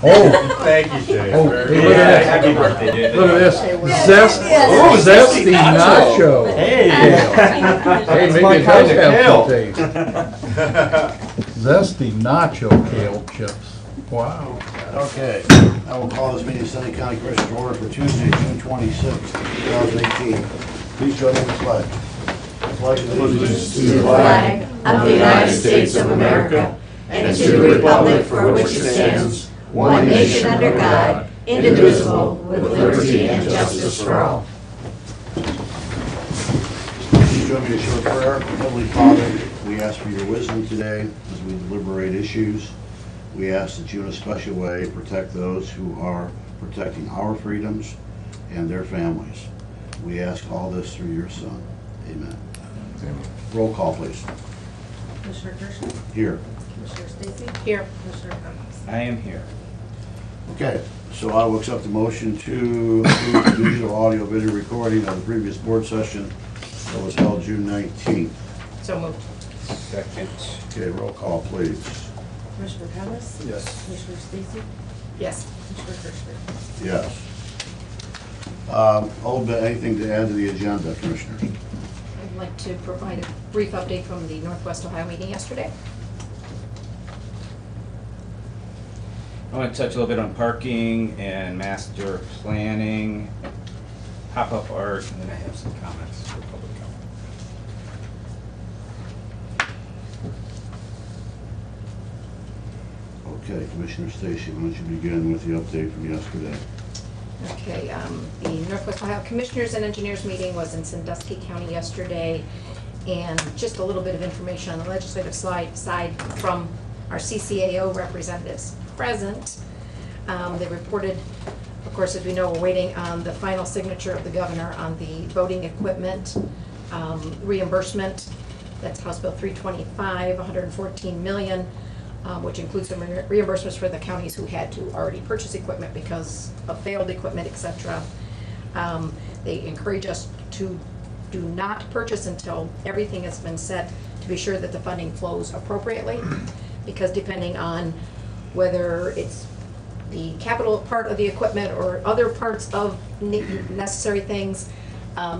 Oh, Thank you, Shay. Oh, Very hey, good. look at this. Happy birthday, dude. look at this. Yes. Zesty nacho. Hey. Hey, maybe my it kind does of have some kale. taste. Zesty nacho kale chips. Wow. Okay, I will call this meeting of Sunny County Commissioners order for Tuesday, June 26, 2018. Please join me in the pledge. Pledge allegiance To the flag of the United States of America and to the republic for which it stands, one nation under God, indivisible, with liberty and justice for all. Please join me in a short prayer. Heavenly Father, we ask for your wisdom today as we deliberate issues. We ask that you in a special way protect those who are protecting our freedoms and their families. We ask all this through your Son. Amen. Roll call, please. Commissioner Kirschner? Here. Commissioner Stacy? Here. Commissioner Cummings? I am here. Okay, so I will accept the motion to approve the digital audio video recording of the previous board session that was held June 19th. So moved. Second. Okay, roll call, please. Commissioner Cummings? Yes. Commissioner Stacy? Yes. Commissioner Kirschner? Yes. Old, anything to add to the agenda, Commissioners? I'd like to provide a brief update from the Northwest Ohio meeting yesterday. I want to touch a little bit on parking and master planning, pop-up art, and then I have some comments for public comment. Okay, Commissioner Stacy, why don't you begin with the update from yesterday? Okay, the Northwest Ohio Commissioners and Engineers meeting was in Sandusky County yesterday, and just a little bit of information on the legislative side from our CCAO representatives present. They reported, of course, as we know, we're waiting on the final signature of the governor on the voting equipment reimbursement. That's House Bill 325, 114 million. Which includes some reimbursements for the counties who had to already purchase equipment because of failed equipment, etc. They encourage us to do not purchase until everything has been set to be sure that the funding flows appropriately, because depending on whether it's the capital part of the equipment or other parts of necessary things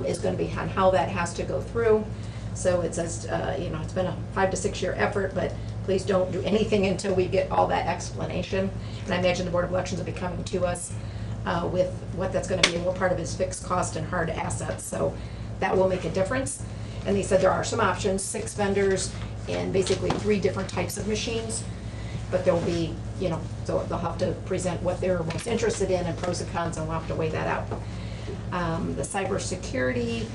is going to be on how that has to go through. So it says, it's been a 5 to 6 year effort, but please don't do anything until we get all that explanation. And I imagine the Board of Elections will be coming to us with what that's going to be, and what part of it is fixed cost and hard assets. So that will make a difference. And they said there are some options, 6 vendors and basically 3 different types of machines. But there'll be, so they'll have to present what they're most interested in and pros and cons, and we'll have to weigh that out. The cybersecurity,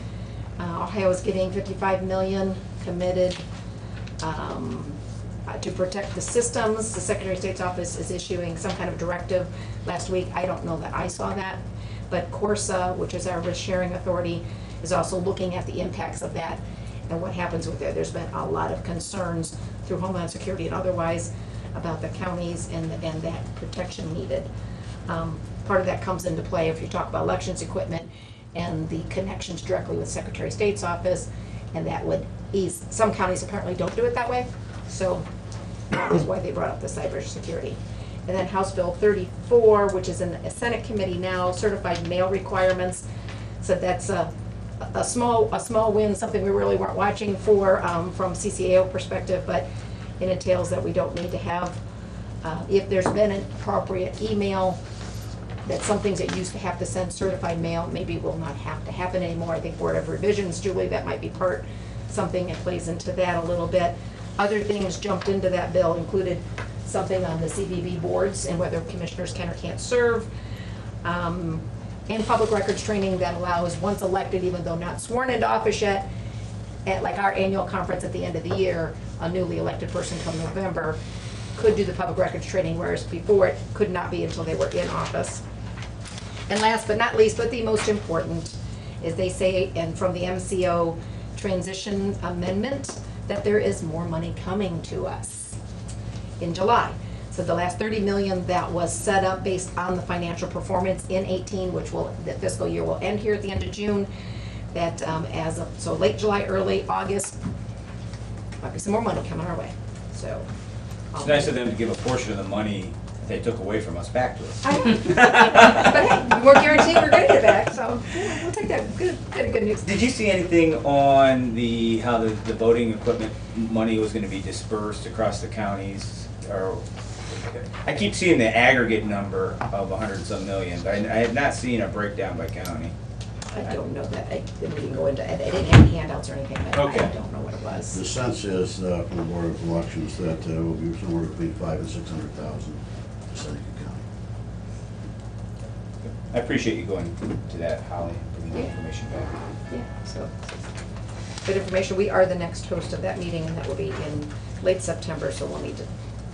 Ohio is getting $55 million committed to protect the systems. The Secretary of State's office is issuing some kind of directive last week. I don't know that I saw that, but Corsa, which is our risk sharing authority, is also looking at the impacts of that and what happens with it. There's been a lot of concerns through Homeland Security and otherwise about the counties and that protection needed. Part of that comes into play if you talk about elections equipment and the connections directly with Secretary of State's office, and that would ease. Some counties apparently don't do it that way, so that is why they brought up the cybersecurity. And then House Bill 34, which is in a Senate committee now, certified mail requirements. So that's a small win, something we really weren't watching for from CCAO perspective, but it entails that we don't need to have, if there's been an appropriate email, that some things that used to have to send certified mail maybe will not have to happen anymore. I think Board of Revisions, Julie, that might be something that plays into that a little bit. Other things jumped into that bill included something on the CBB boards and whether commissioners can or can't serve. And public records training that allows, once elected, even though not sworn into office yet, at like our annual conference at the end of the year, a newly elected person come November could do the public records training, whereas before it could not be until they were in office. And last but not least, but the most important, is they say, and from the MCO transition amendment, that there is more money coming to us in July. So the last $30 million that was set up based on the financial performance in 18, which the fiscal year will end here at the end of June, that so late July, early August, might be some more money coming our way. So It's nice of them to give a portion of the money they took away from us back to us. I know. But hey, we weren't guaranteed we're gonna get it back, so yeah, we'll take that. Good news. Did you see anything on how the voting equipment money was gonna be dispersed across the counties? Or, I keep seeing the aggregate number of 100-some million, but I have not seen a breakdown by county. I don't know that. I didn't go into, I didn't have any handouts or anything, but Okay. I don't know what it The was. sense is, from the Board of Elections, that will be somewhere between 500,000 and 600,000 to Seneca County. I appreciate you going to that, Holly, and bringing the Yeah. information back. Yeah, so, good information. We are the next host of that meeting, and that will be in late September, so we'll need to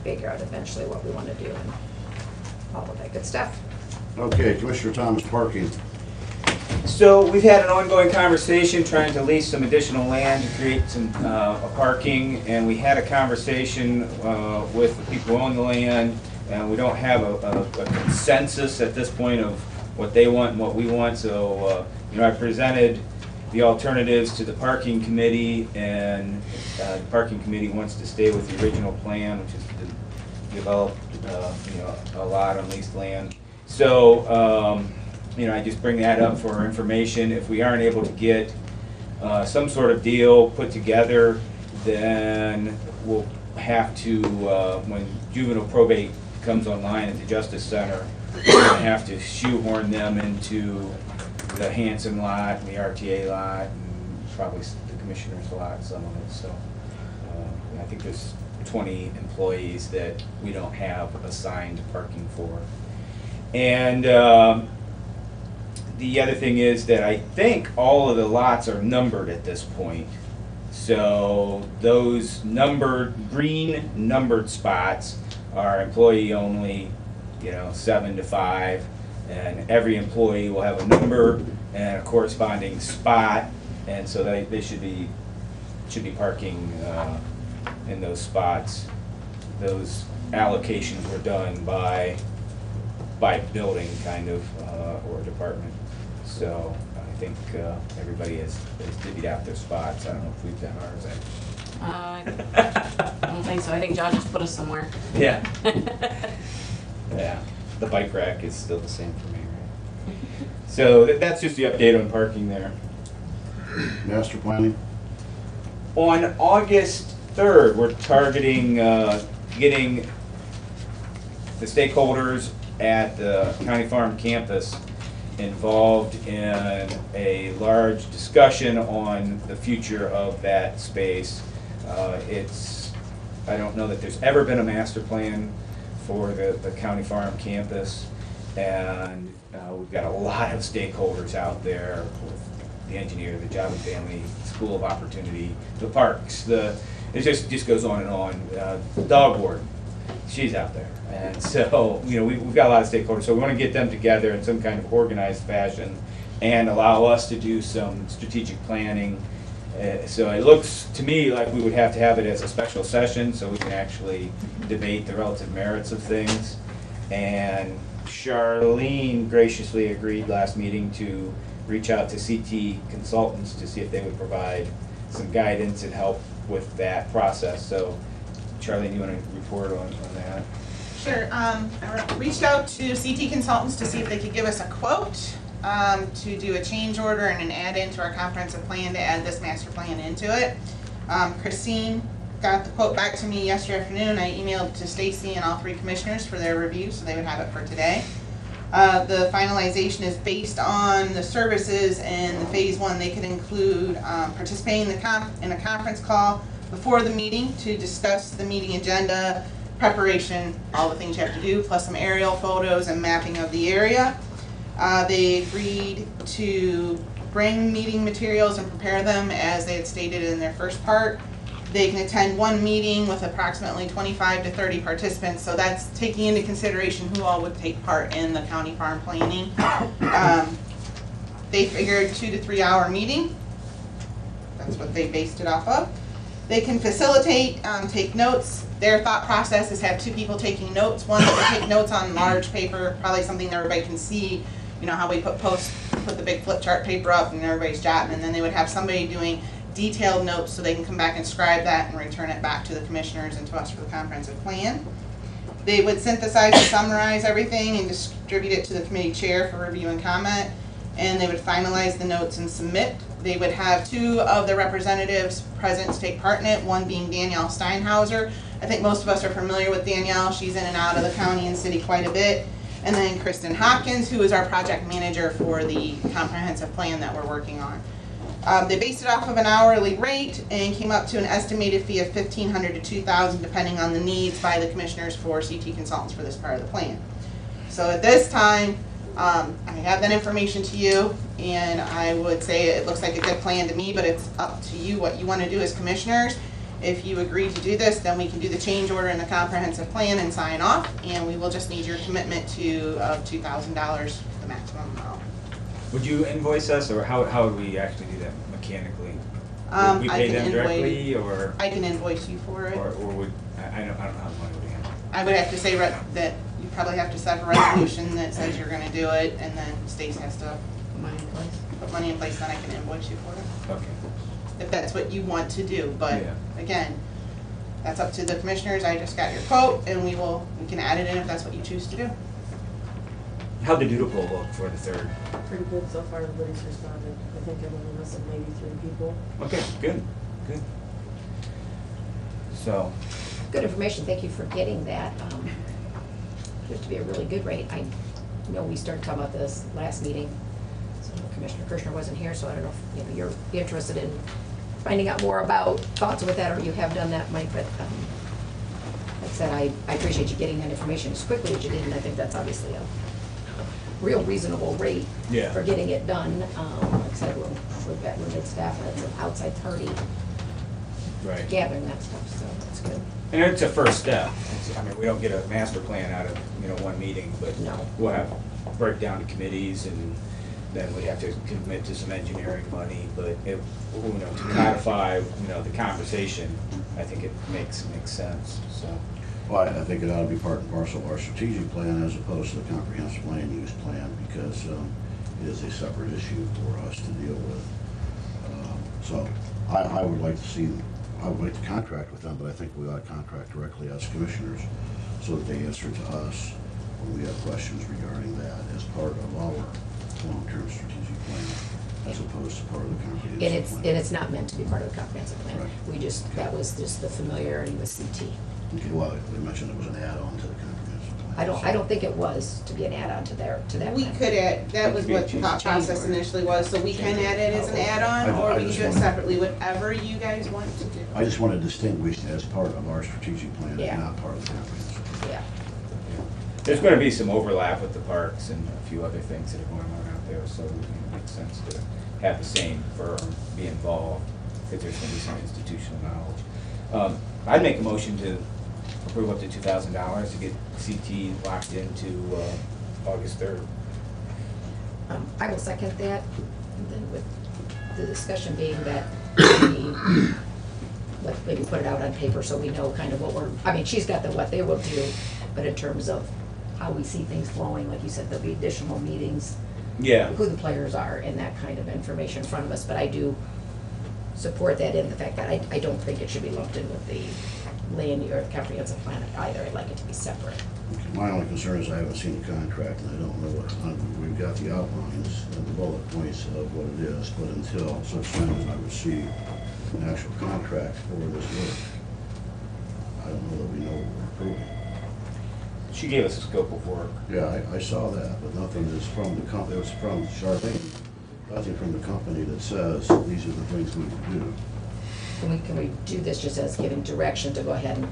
figure out eventually what we want to do and all of that good stuff. Okay, Commissioner Thomas, parking. So we've had an ongoing conversation trying to lease some additional land to create some parking, and we had a conversation with the people who own the land, and we don't have a consensus at this point of what they want and what we want. So I presented the alternatives to the parking committee, and the parking committee wants to stay with the original plan, which is to develop a lot on leased land. So I just bring that up for information. If we aren't able to get some sort of deal put together, then we'll have to, when juvenile probate comes online at the Justice Center, we're gonna have to shoehorn them into the Hanson lot, and the RTA lot, and probably the Commissioner's lot, some of it. So I think there's 20 employees that we don't have assigned parking for. And the other thing is that I think all of the lots are numbered at this point. So those green numbered spots are employee only, 7 to 5. And every employee will have a number and a corresponding spot. And so they should be parking in those spots. Those allocations were done by building kind of, or department. So I think everybody has divvied out their spots. I don't know if we've done ours. I don't think so. I think John just put us somewhere. Yeah. Yeah. The bike rack is still the same for me, right? So that's just the update on parking there. Master planning. On August 3rd, we're targeting getting the stakeholders at the County Farm campus involved in a large discussion on the future of that space. I don't know that there's ever been a master plan for the County Farm campus, and we've got a lot of stakeholders out there with the engineer, the Job and Family, School of Opportunity, the parks, it just goes on and on. The dog warden, she's out there. And so, we've got a lot of stakeholders, so we want to get them together in some kind of organized fashion and allow us to do some strategic planning. So it looks to me like we would have to have it as a special session so we can actually debate the relative merits of things. And Charlene graciously agreed last meeting to reach out to CT Consultants to see if they would provide some guidance and help with that process. So Charlene, you want to report on that? Sure. I reached out to CT Consultants to see if they could give us a quote to do a change order and an add-in to our comprehensive plan to add this master plan into it. Christine got the quote back to me yesterday afternoon. I emailed to Stacy and all 3 commissioners for their review, so they would have it for today. The finalization is based on the services, and the phase 1 they could include participating in a conference call before the meeting to discuss the meeting agenda, preparation, all the things you have to do, plus some aerial photos and mapping of the area. They agreed to bring meeting materials and prepare them as they had stated in their first part. They can attend 1 meeting with approximately 25 to 30 participants, so that's taking into consideration who all would take part in the county farm planning. They figured 2 to 3 hour meeting. That's what they based it off of. They can facilitate, take notes. Their thought process is have 2 people taking notes. One that would take notes on large paper, probably something that everybody can see. How we put the big flip chart paper up and everybody's jotting, and then they would have somebody doing detailed notes so they can come back and scribe that and return it back to the commissioners and to us for the comprehensive plan. They would synthesize and summarize everything and distribute it to the committee chair for review and comment, and they would finalize the notes and submit. They would have 2 of the representatives present to take part in it, one being Danielle Steinhauser. I think most of us are familiar with Danielle. She's in and out of the county and city quite a bit. And then Kristen Hopkins, who is our project manager for the comprehensive plan that we're working on. They based it off of an hourly rate and came up to an estimated fee of $1,500 to $2,000, depending on the needs by the commissioners for CT consultants for this part of the plan. So at this time, I have that information to you, and I would say it looks like a good plan to me, but it's up to you what you want to do as commissioners. If you agree to do this, then we can do the change order in the comprehensive plan and sign off, and we will just need your commitment to $2,000, the maximum amount. Would you invoice us, or how would we actually do that mechanically? Would we I pay can them invoice- directly, or I can invoice you for it. would, I don't know how the money would handle. I would have to say that you probably have to set a resolution that says you're gonna do it, and then Stacy has to Money in place. put money in place, then I can invoice you for it, Okay. if that's what you want to do, but Yeah. again, that's up to the commissioners. I just got your quote, and we can add it in if that's what you choose to do. How'd the doodle poll look for the 3rd? Pretty good so far, everybody's responded. I think everyone missing maybe 3 people. Okay, good. So, Good information, thank you for getting that. Appears to be a really good rate. I know we started talking about this last meeting, so Commissioner Kirschner wasn't here, so I don't know if you're interested in finding out more about thoughts with that, or you have done that, Mike, but like I said, I appreciate you getting that information as quickly as you did, and I think that's obviously a real reasonable rate Yeah. for getting it done. Like I said, we've got limited staff, and it's an outside party right. gathering that stuff, so that's good. And it's a first step. I mean, we don't get a master plan out of, one meeting, but No. we'll have breakdown to committees, and then we have to commit to some engineering money, but to codify, the conversation, I think it makes sense, so. Well, I think it ought to be part and parcel of our strategic plan as opposed to the comprehensive land use plan, because it is a separate issue for us to deal with. So I would like to see, I would like to contract with them, but I think we ought to contract directly as commissioners so that they answer to us when we have questions regarding that as part of our long-term strategic plan, as opposed to part of the comprehensive plan. And it's not meant to be part of the comprehensive plan. Right. That was just the familiarity with CT. Okay, well, they mentioned it was an add-on to the comprehensive plan. I don't think it was to be an add-on to that. We plan. could add, that was what the thought process initially was, so we can add it as an add-on, or we can do it separately, whatever you guys want to do. I just want to distinguish as part of our strategic plan Yeah. and not part of the comprehensive plan. Yeah. There's gonna be some overlap with the parks and a few other things that are going on out there, so it makes sense to have the same firm be involved, because there's gonna be some institutional knowledge. I'd make a motion to approve up to $2,000 to get CT locked into August 3rd. I will second that, and then with the discussion being that we, maybe put it out on paper so we know kind of she's got what they will do, but in terms of how we see things flowing, like you said, there'll be additional meetings, Yeah. who the players are, and that kind of information in front of us, but I do support that in the fact that I don't think it should be lumped in with the land or comprehensive plan either. I'd like it to be separate. My only concern is I haven't seen the contract, and I don't know what, we've got the outlines and the bullet points of what it is, but until such time as I receive an actual contract for this work, I don't know that we know what we're approving. She gave us a scope of work. Yeah, I saw that, but nothing is from the company, it was from Chardonnay, nothing from the company that says these are the things we can do. Can we do this just as giving direction to go ahead and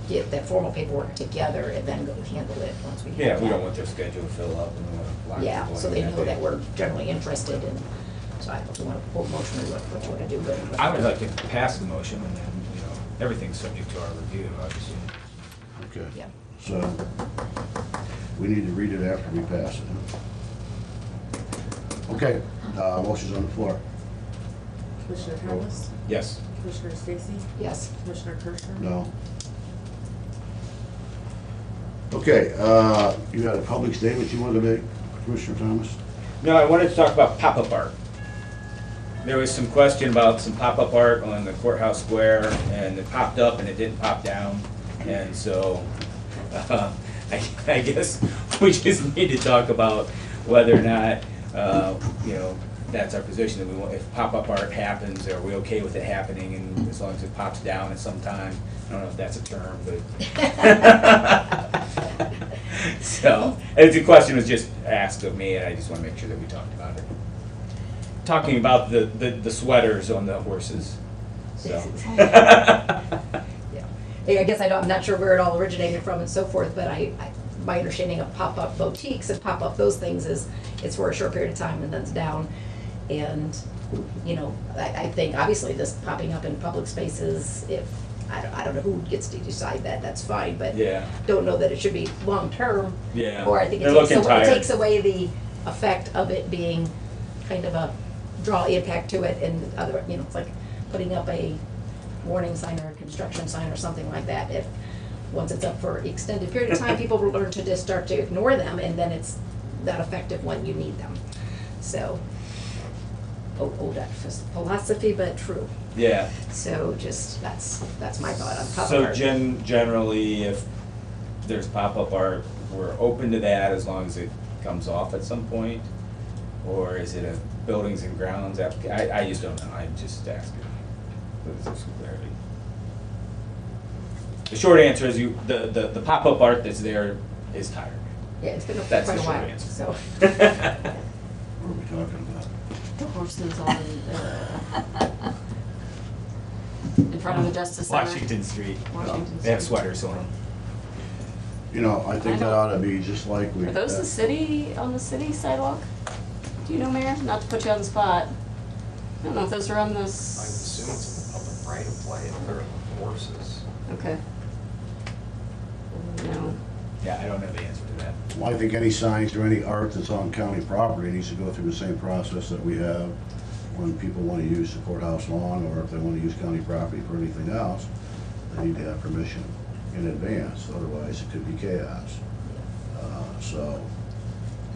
get that formal paperwork together and then go handle it once we have Yeah, we that? don't want their schedule to fill up and we want to lock Yeah, people so in they that know day. that we're generally interested in, so I don't want to quote motion or what you want to do, but. I would like to pass the motion, and then, everything's subject to our review, obviously. Okay. Yeah. So, we need to read it after we pass it. huh? Okay, motion's on the floor. Commissioner Thomas? Yes. Commissioner Stacy? Yes. Commissioner Kirschner? No. Okay, you had a public statement you wanted to make, Commissioner Thomas? No, I wanted to talk about pop-up art. There was some question about some pop-up art on the courthouse square, and it popped up and it didn't pop down. And so I guess we just need to talk about whether or not, you know, that's our position, that we want, if pop-up art happens, are we okay with it happening, and as long as it pops down at some time? I don't know if that's a term, but. So, and the question was just asked of me, and I just wanna make sure that we talked about it. Talking about the sweaters on the horses, so. Yeah, I guess I'm not sure where it all originated from and so forth, but my understanding of pop-up boutiques and pop-up those things is it's for a short period of time and then it's down. And, you know, I think obviously this popping up in public spaces, if, I don't know who gets to decide that, that's fine, but Yeah. don't know that it should be long-term. Yeah. Or I think They're it takes looking away, tired. the effect of it being kind of a draw impact to it, and other, you know, it's like putting up a warning sign or a construction sign or something like that. If, once it's up for extended period of time, people will learn to just start to ignore them, and then it's not effective when you need them. So, old philosophy, but true. Yeah. So just, that's my thought on pop-up So art. generally, if there's pop-up art, we're open to that as long as it comes off at some point? Or is it a buildings and grounds I just don't know, I'm just asking. For some clarity. The short answer is the pop-up art that's there is tired. Yeah, it's been up for That's quite the a short while, answer. so. What are we talking about? The horses on, in front of the Justice Center. Washington Street. Washington They have Street. sweaters on them. You know, I think I that don't- ought to be just like we. Are those the city, on the city sidewalk? Do you know, Mayor? Not to put you on the spot. I don't know if those are on I would this. assume it's in the public right of way if they're horses. Okay. No. Yeah, I don't know the answer to that. Well, I think any signs or any art that's on county property needs to go through the same process that we have when people want to use the courthouse lawn, or if they want to use county property for anything else, they need to have permission in advance, otherwise it could be chaos. So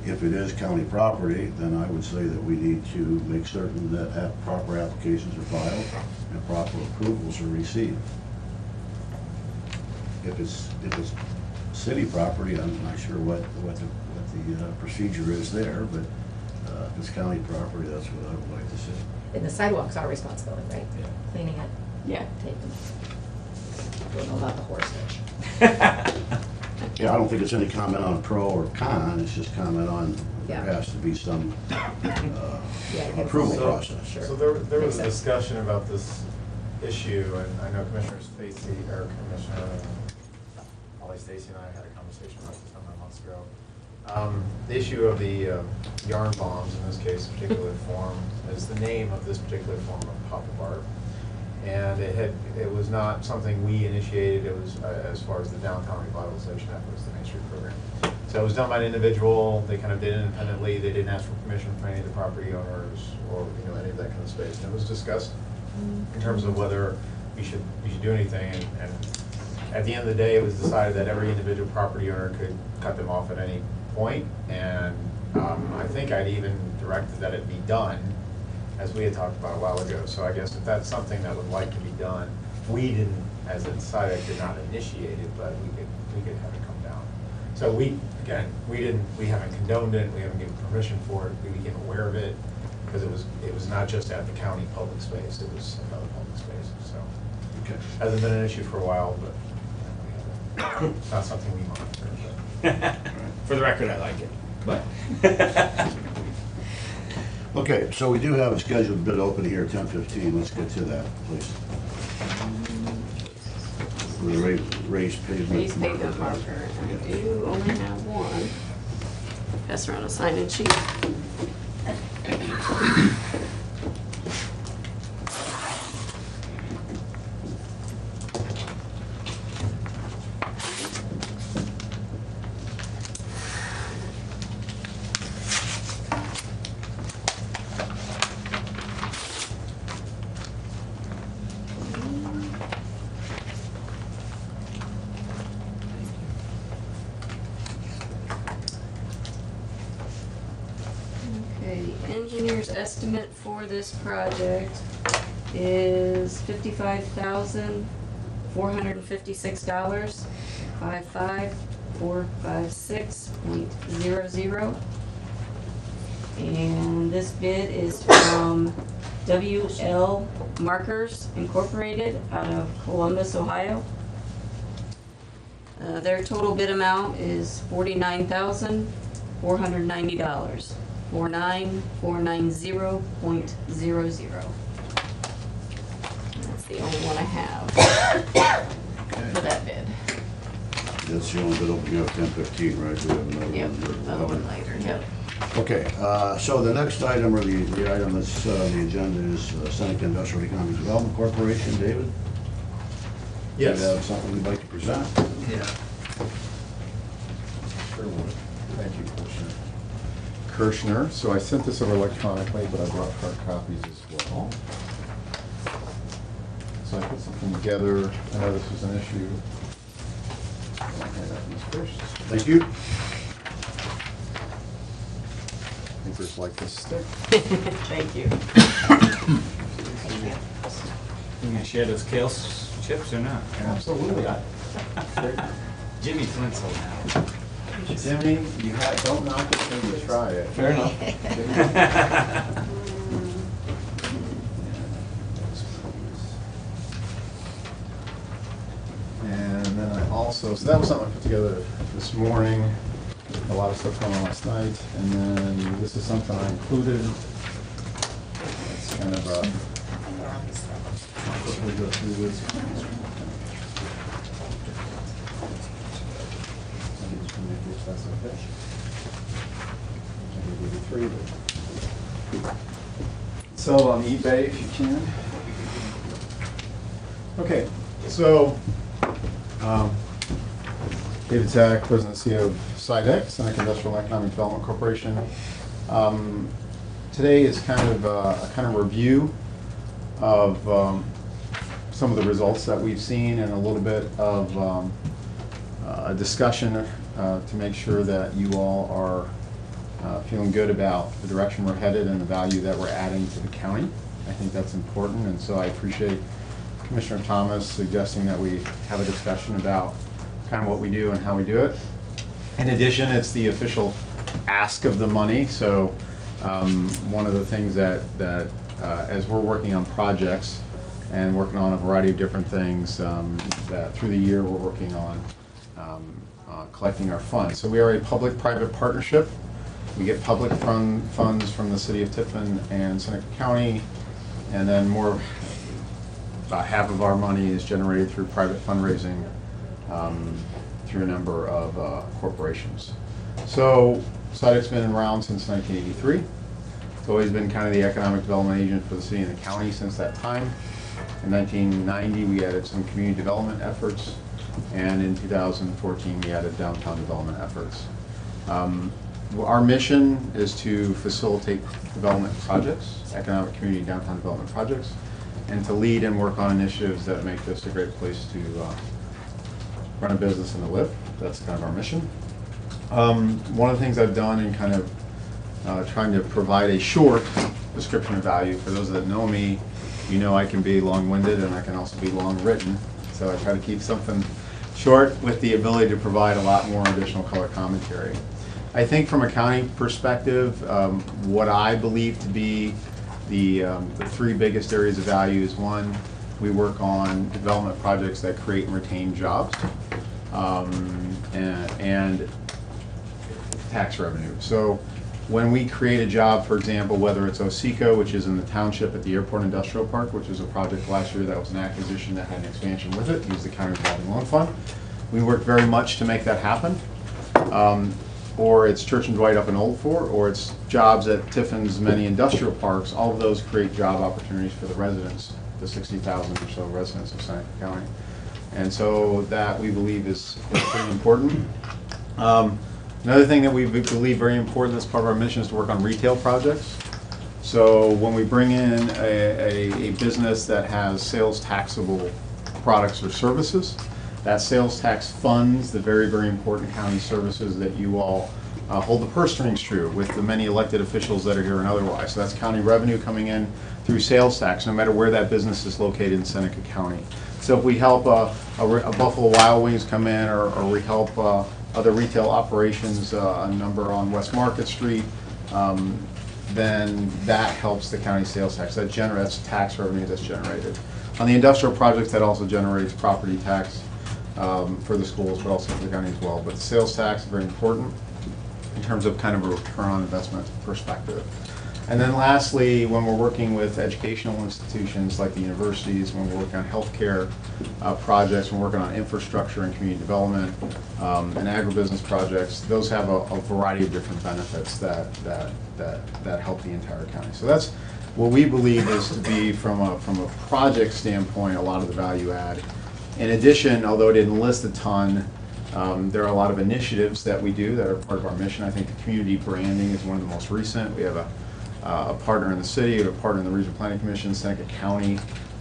if it is county property, then I would say that we need to make certain that proper applications are filed and proper approvals are received. If it's city property, I'm not sure what the procedure is there, but if it's county property, that's what I would like to see. And the sidewalk's our responsibility, right? Yeah. Cleaning it, Yeah. taking. Don't know about the horse fish. Yeah, I don't think it's any comment on pro or con, it's just comment on there Yeah. has to be some Yeah, approval so- process. Sure. So there Makes was a sense. discussion about this issue, and I know Commissioner Stacy, or Commissioner Holly Stacy and I had a conversation about this a number of months ago. The issue of the yarn bombs, in this case, particular form, is the name of this particular form of pop-up art. And it was not something we initiated, it was as far as the downtown revitalization efforts, the Main Street program. So it was done by an individual, they kind of did it independently, they didn't ask for permission from any of the property owners or, you know, any of that kind of space. And it was discussed in terms of whether we should do anything, and at the end of the day, it was decided that every individual property owner could cut them off at any point. And I think I'd even directed that it be done, as we had talked about a while ago. So I guess if that's something that would like to be done, we didn't, as a society, did not initiate it, but we could have it come down. So we haven't condoned it, we haven't given permission for it, we became aware of it, because it was not just at the county public space, it was another public space, so. Okay. Hasn't been an issue for a while, but it's not something we monitor, but. For the record, I like it, but. Okay, so we do have a scheduled bid open here at 10:15, let's get to that, please. For the raised pavement. Raised pavement marker. I do only have one. Pass around a sign-in sheet. Okay, the engineer's estimate for this project is $55,456, 55. 456.00. And this bid is from WL Markers Incorporated out of Columbus, Ohio. Their total bid amount is $49,490. 49490.00. That's the only one I have for that bid. That's the only bid opening up 10:15, right? Do we have another Yep, one? another one later, yep. Okay, so the next item, or the item that's the agenda is Seneca Industrial Economic Development Corporation. David? You have something you'd like to present? Yeah. Sure would. Thank you, Commissioner Kirschner. So I sent this over electronically, but I brought hard copies as well. So I put something together. I know this was an issue. I'll hand that to Ms. Kirsch. Thank you. Papers like this stick. Thank you. You gonna share those kale chips or not? Absolutely. Jimmy Flinzel now. Jimmy, don't knock it till you try it. Fair enough. And then I also, so that was something I put together this morning. A lot of stuff going on last night. And then this is something I included. It's kind of a, I'll quickly go through this. If that's okay. I can give you three, but sell it on eBay if you can. Okay, so David Zak, President and CEO of SIDEC, Seneca Industrial and Economic Development Corporation. Today is kind of a kind of review of some of the results that we've seen and a little bit of a discussion to make sure that you all are feeling good about the direction we're headed and the value that we're adding to the county. I think that's important, and so I appreciate Commissioner Thomas suggesting that we have a discussion about kind of what we do and how we do it. In addition, it's the official ask of the money, so one of the things that as we're working on projects and working on a variety of different things, that through the year we're working on collecting our funds. So we are a public-private partnership. We get public funds from the city of Tiffin and Seneca County, and then about half of our money is generated through private fundraising through a number of corporations. So SIDEC's been around since 1983. It's always been kind of the economic development agent for the city and the county since that time. In 1990, we added some community development efforts, and in 2014, we added downtown development efforts. Our mission is to facilitate development projects, economic community downtown development projects, and to lead and work on initiatives that make this a great place to run a business and to live. That's kind of our mission. One of the things I've done in kind of trying to provide a short description of value, for those that know me, you know I can be long-winded and I can also be long-written. So I try to keep something short with the ability to provide a lot more additional color commentary. I think from a county perspective, what I believe to be the three biggest areas of value is, one, we work on development projects that create and retain jobs, and tax revenue. So when we create a job, for example, whether it's Oseco, which is in the township at the Airport Industrial Park, which was a project last year that was an acquisition that had an expansion with it, used the county revolving loan fund. We work very much to make that happen. Or it's Church and Dwight up in Old Fort, or it's jobs at Tiffin's many industrial parks. All of those create job opportunities for the residents, the 60,000 or so residents of Seneca County. And so that we believe is pretty important. Another thing that we believe very important as part of our mission is to work on retail projects. So when we bring in a business that has sales taxable products or services, that sales tax funds the very, very important county services that you all hold the purse strings true with the many elected officials that are here and otherwise. So that's county revenue coming in through sales tax, no matter where that business is located in Seneca County. So if we help a Buffalo Wild Wings come in, or we help other retail operations, a number on West Market Street, then that helps the county sales tax. That's tax revenue that's generated. On the industrial projects, that also generates property tax for the schools, but also for the county as well. But the sales tax is very important in terms of kind of a return on investment perspective. And then lastly, when we're working with educational institutions like the universities, when we're working on healthcare projects, when we're working on infrastructure and community development and agribusiness projects, those have a variety of different benefits that help the entire county. So that's what we believe is to be, from a project standpoint, a lot of the value add. In addition, although it didn't list a ton, there are a lot of initiatives that we do that are part of our mission. I think the community branding is one of the most recent. We have a partner in the city, a partner in the Regional Planning Commission, Seneca County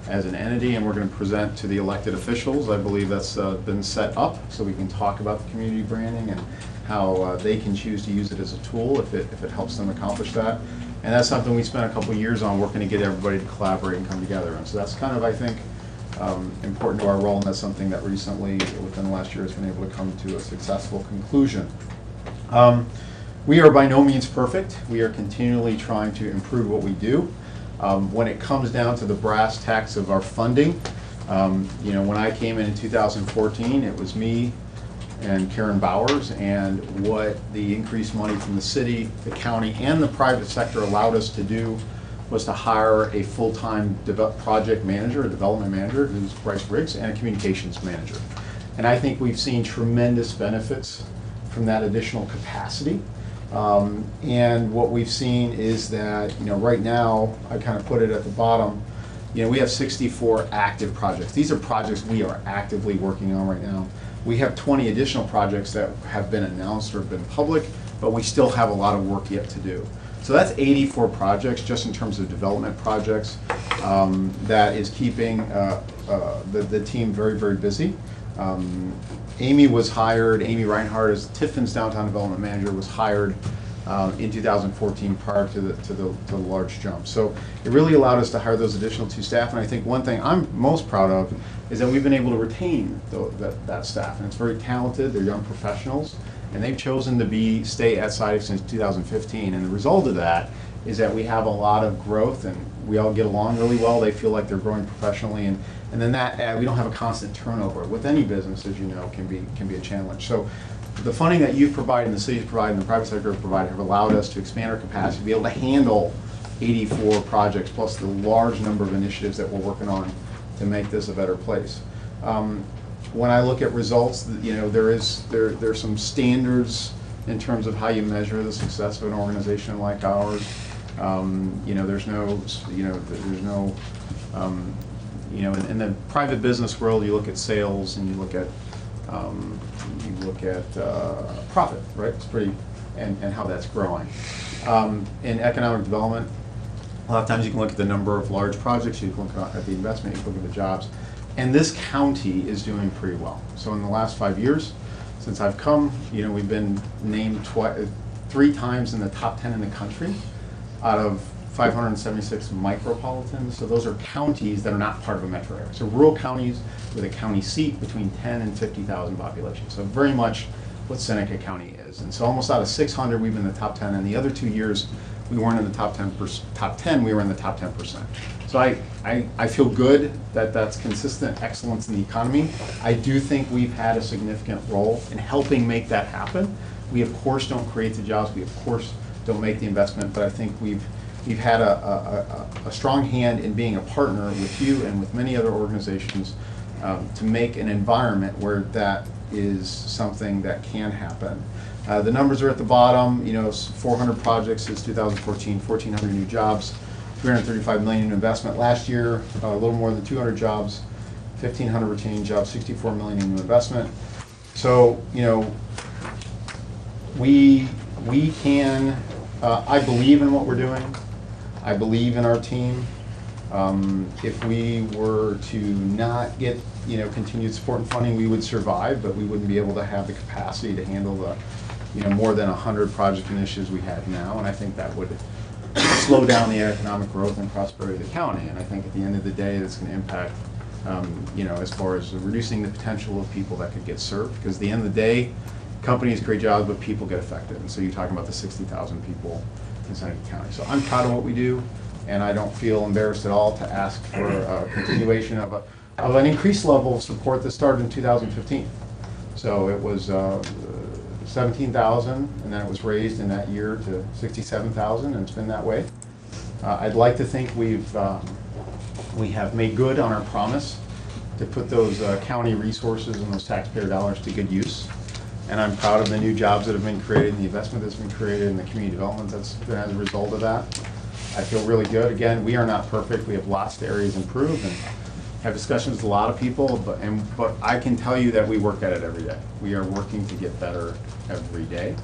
as an entity, and we're going to present to the elected officials. I believe that's been set up so we can talk about the community branding and how they can choose to use it as a tool if it helps them accomplish that. And that's something we spent a couple of years on, working to get everybody to collaborate and come together. And so that's kind of, I think, important to our role, and that's something that recently, within the last year, has been able to come to a successful conclusion. We are by no means perfect. We are continually trying to improve what we do. When it comes down to the brass tacks of our funding, when I came in 2014, it was me and Karen Bowers, and what the increased money from the city, the county, and the private sector allowed us to do was to hire a full-time project manager, a development manager, who's Bryce Briggs, and a communications manager. And I think we've seen tremendous benefits from that additional capacity. And what we've seen is that, right now, I kind of put it at the bottom, we have 64 active projects. These are projects we are actively working on right now. We have 20 additional projects that have been announced or have been public, but we still have a lot of work yet to do. So that's 84 projects just in terms of development projects that is keeping the team very, very busy. Amy Reinhardt, as Tiffin's downtown development manager, was hired in 2014 prior to the large jump. So it really allowed us to hire those additional 2 staff, and I think one thing I'm most proud of is that we've been able to retain that staff, and it's very talented. They're young professionals, and they've chosen to stay at SIDC since 2015, and the result of that is that we have a lot of growth, and we all get along really well. They feel like they're growing professionally, and then that we don't have a constant turnover. With any business, as you know, can be a challenge. So the funding that you've provided, and the city's provided, and the private sector has provided, have allowed us to expand our capacity, to be able to handle 84 projects, plus the large number of initiatives that we're working on to make this a better place. When I look at results, there's some standards in terms of how you measure the success of an organization like ours. There's no, in the private business world, you look at sales and you look at profit, right? It's pretty, and how that's growing. In economic development, a lot of times you can look at the number of large projects, you can look at the investment, you can look at the jobs, and this county is doing pretty well. So in the last 5 years, since I've come, we've been named 3 times in the top 10 in the country out of 576 micropolitans. So those are counties that are not part of a metro area. So rural counties with a county seat between 10 and 50,000 population. So very much what Seneca County is. And so almost out of 600, we've been in the top 10. And the other 2 years, we weren't in the top 10, we were in the top 10%. So I feel good that that's consistent excellence in the economy. I do think we've had a significant role in helping make that happen. We, of course, don't create the jobs. We, of course, don't make the investment. But I think we've had a strong hand in being a partner with you and with many other organizations to make an environment where that is something that can happen. The numbers are at the bottom. 400 projects since 2014, 1,400 new jobs, $335 million in investment last year, a little more than 200 jobs, 1,500 retained jobs, $64 million in new investment. So we can. I believe in what we're doing. I believe in our team. If we were to not get continued support and funding, we would survive, but we wouldn't be able to have the capacity to handle the more than 100 project initiatives we have now, and I think that would slow down the economic growth and prosperity of the county. And I think at the end of the day, that's going to impact, as far as reducing the potential of people that could get served. Because at the end of the day, companies, great jobs, but people get affected. And so you're talking about the 60,000 people in Seneca County. So I'm proud of what we do, and I don't feel embarrassed at all to ask for a continuation of an increased level of support that started in 2015. So it was 17,000, and then it was raised in that year to 67,000, and it's been that way. I'd like to think we have made good on our promise to put those county resources and those taxpayer dollars to good use. And I'm proud of the new jobs that have been created, and the investment that's been created, and the community development that's been as a result of that. I feel really good. Again, we are not perfect. We have lots of areas to improve, and have discussions with a lot of people, but I can tell you that we work at it every day. We are working to get better every day.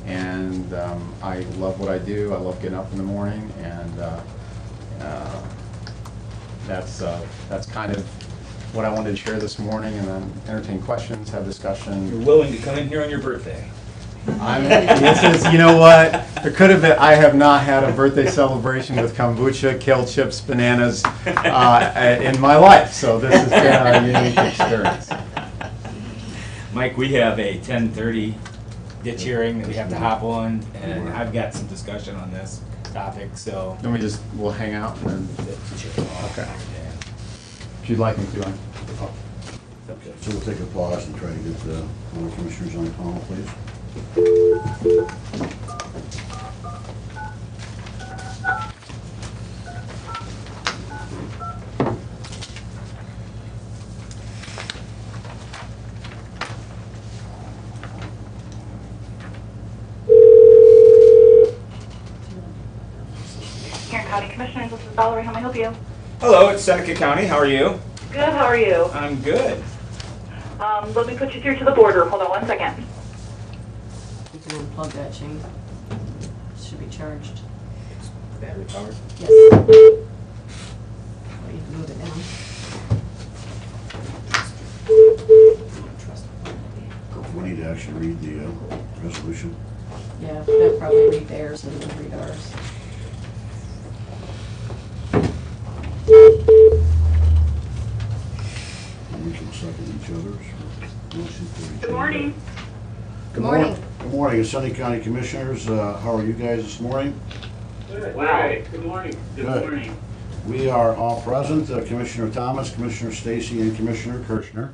And I love what I do. I love getting up in the morning, and that's kind of what I wanted to share this morning, and then entertain questions, have discussion. You're willing to come in here on your birthday. This is, you know what? It could have been. I have not had a birthday celebration with kombucha, kale chips, bananas in my life. So this has been a unique experience. Mike, we have a 10:30 ditch hearing that we have to hop on, and I've got some discussion on this topic, so. Then we'll hang out and then, okay. If you'd like me to, Okay, so we'll take a pause and try to get the other commissioners on the call, please. Huron County Commissioners, this is Valerie. How may I help you? Hello, it's Seneca County. How are you? Good, how are you? I'm good. Let me put you through to the boardroom. Hold on 1 second. You can unplug that, Shane. Should be charged. Battery powered? Yes. Oh, you can move it down. We need to actually read the resolution. Yeah, they'll probably read theirs and we'll read ours. And we can second each other's motion for each Good other. morning. Good morning. Good morning, Sunny County Commissioners. How are you guys this morning? Good. Wow. Good morning. Good Good. morning. We are all present, Commissioner Thomas, Commissioner Stacy, and Commissioner Kirchner.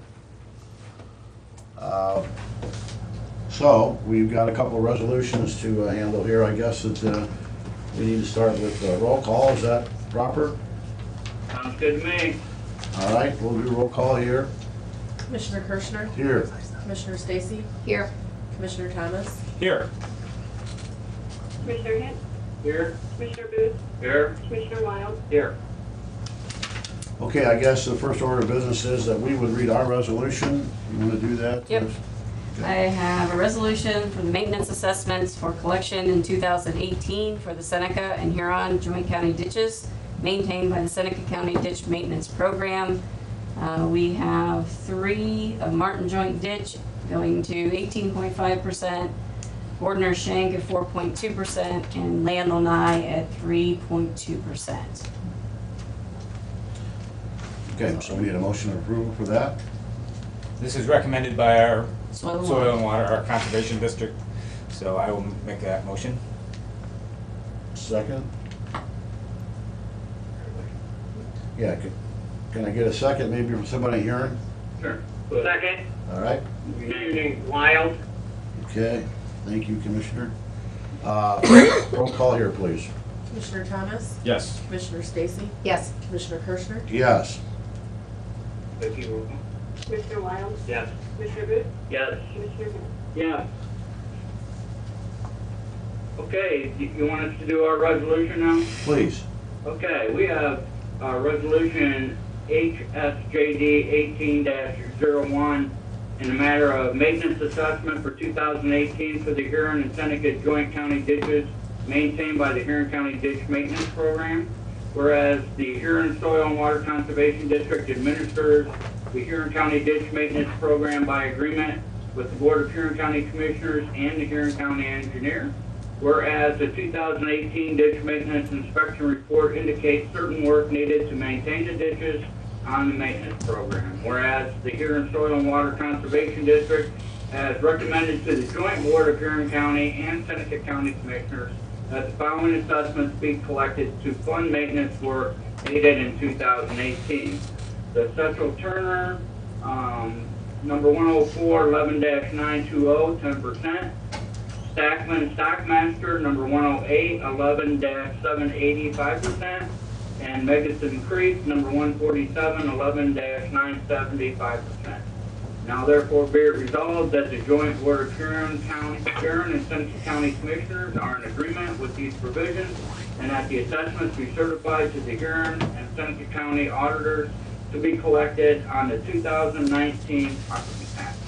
So, we've got a couple of resolutions to handle here. I guess that we need to start with roll call. Is that proper? Sounds good to me. All right, we'll do roll call here. Commissioner Kirschner, Here. Commissioner Stacy, Here. Commissioner Thomas, Here. Commissioner Hint, Here. Commissioner Booth, Here. Commissioner Wild. Here. Okay, I guess the first order of business is that we would read our resolution. You want to do that? Yep. I have a resolution for the maintenance assessments for collection in 2018 for the Seneca and Huron Joint County ditches maintained by the Seneca County Ditch Maintenance Program. We have 3 of Martin Joint Ditch going to 18.5%, Gordner Shank at 4.2%, and Land Lanai at 3.2%. Okay, so we need a motion of approval for that. This is recommended by our Soil and Soil Water. and Water, our Conservation District, so I will make that motion. Second? Yeah, can I get a second maybe from somebody here? Sure. Second. All right, Commissioner Wild. okay, thank you, Commissioner. Roll call here, please. Commissioner Thomas, Yes. Commissioner Stacy, Yes. Commissioner Kirschner, Yes. Vicky, roll call. Commissioner Wild, Yes. Commissioner Booth, Yes. Commissioner Hint. Yes. Okay, you want us to do our resolution now? Please. Okay, we have resolution HSJD 18-01 in the matter of maintenance assessment for 2018 for the Huron and Seneca Joint County ditches maintained by the Huron County Ditch Maintenance Program. Whereas the Huron Soil and Water Conservation District administers the Huron County Ditch Maintenance Program by agreement with the Board of Huron County Commissioners and the Huron County Engineer. Whereas the 2018 ditch maintenance inspection report indicates certain work needed to maintain the ditches on the maintenance program. Whereas the Huron Soil and Water Conservation District as recommended to the joint board of Huron County and Seneca County Commissioners that the following assessments be collected to fund maintenance work needed in 2018. The Central Turner, number 104, 11-920, 10%. Stackman Stockmaster, number 108, 11-780, 5%. And Megason Creek, number 147, 11-970, 5%. Now therefore be it resolved that the joint board of Huron and Seneca County Commissioners are in agreement with these provisions, and that the assessments be certified to the Huron and Seneca County auditors to be collected on the 2019 property tax.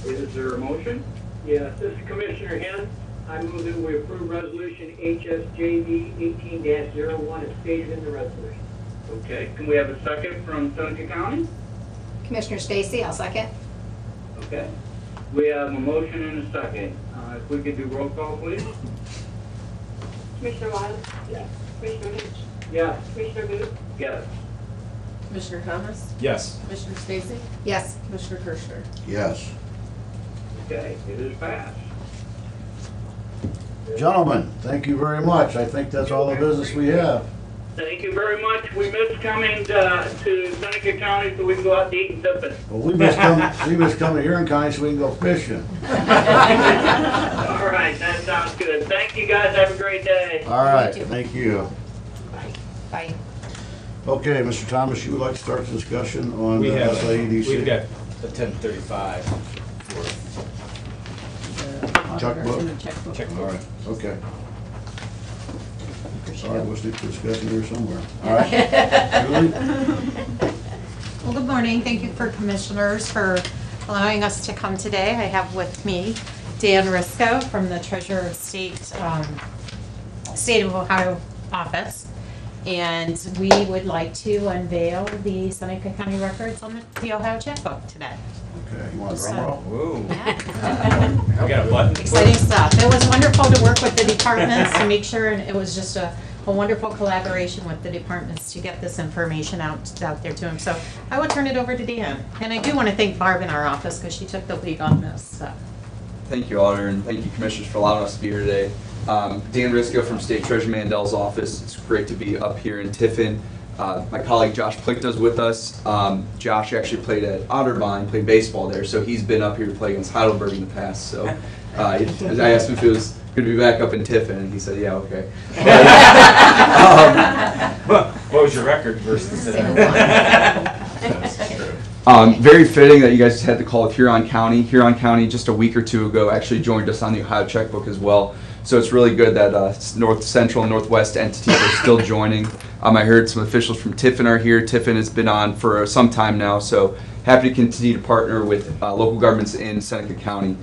Is there a motion? Yes, this is Commissioner Hens. I move that we approve resolution HSJD 18-01 as stated in the resolution. Okay, can we have a second from Seneca County? Commissioner Stacy, I'll second. Okay, we have a motion and a second. If we could do roll call, please. Commissioner Wiley? Yes. Commissioner Hitch? Yes. Commissioner Booth? Yes. Commissioner Thomas? Yes. Commissioner Stacy? Yes. Commissioner Kirschner? Yes. Okay, it is passed. Gentlemen, thank you very much. I think that's all the business we have. Thank you very much. We missed coming to Seneca County so we can go out to eat and dip it. Well, we must come to Huron County so we can go fishing. All right, that sounds good. Thank you guys. Have a great day. All right, You too. thank you. Bye. Okay, Mr. Thomas, you would like to start the discussion on We the have, SAEDC? we've got a 1035 for Checkbook? checkbook. All right, okay. All right, we'll stick to discussion here somewhere. All right. Julie? Well, good morning. Thank you for commissioners for allowing us to come today. I have with me Dan Risco from the Treasurer of State, State of Ohio office. And we would like to unveil the Seneca County records on the Ohio checkbook today. Okay, you want a drum roll? Whoa. Yeah. We got a button. Exciting stuff. It was wonderful to work with the departments to make sure, and it was just a wonderful collaboration with the departments to get this information out there to them. So I will turn it over to Dan. And I do want to thank Barb in our office because she took the lead on this. So. Thank you, Auditor, and thank you, Commissioners, for allowing us to be here today. Dan Risco from State Treasurer Mandel's office. It's great to be up here in Tiffin. My colleague Josh Plinkta is with us. Josh actually played at Otterbein, played baseball there, so he's been up here to play against Heidelberg in the past. So I asked him if it was good to be back up in Tiffin, and he said, yeah, okay. What was your record versus today? Very fitting that you guys had the call of Huron County. Huron County just a week or two ago actually joined us on the Ohio checkbook as well. So it's really good that North Central and Northwest entities are still joining. I heard some officials from Tiffin are here. Tiffin has been on for some time now, so happy to continue to partner with local governments in Seneca County.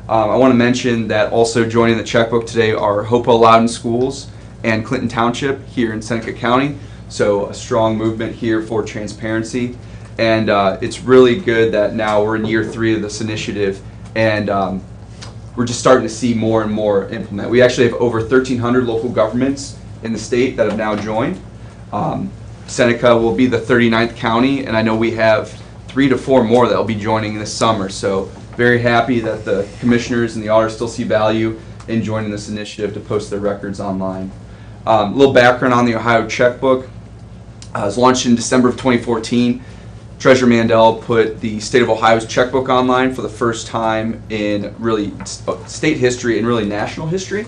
I want to mention that also joining the checkbook today are Hopewell Loudon Schools and Clinton Township here in Seneca County. So a strong movement here for transparency. And it's really good that now we're in year 3 of this initiative, and we're just starting to see more and more implement. We actually have over 1,300 local governments in the state that have now joined. Seneca will be the 39th county, and I know we have 3 to 4 more that will be joining this summer. So very happy that the commissioners and the auditors still see value in joining this initiative to post their records online. A little background on the Ohio checkbook. It was launched in December of 2014. Treasurer Mandel put the state of Ohio's checkbook online for the first time in really state history and really national history.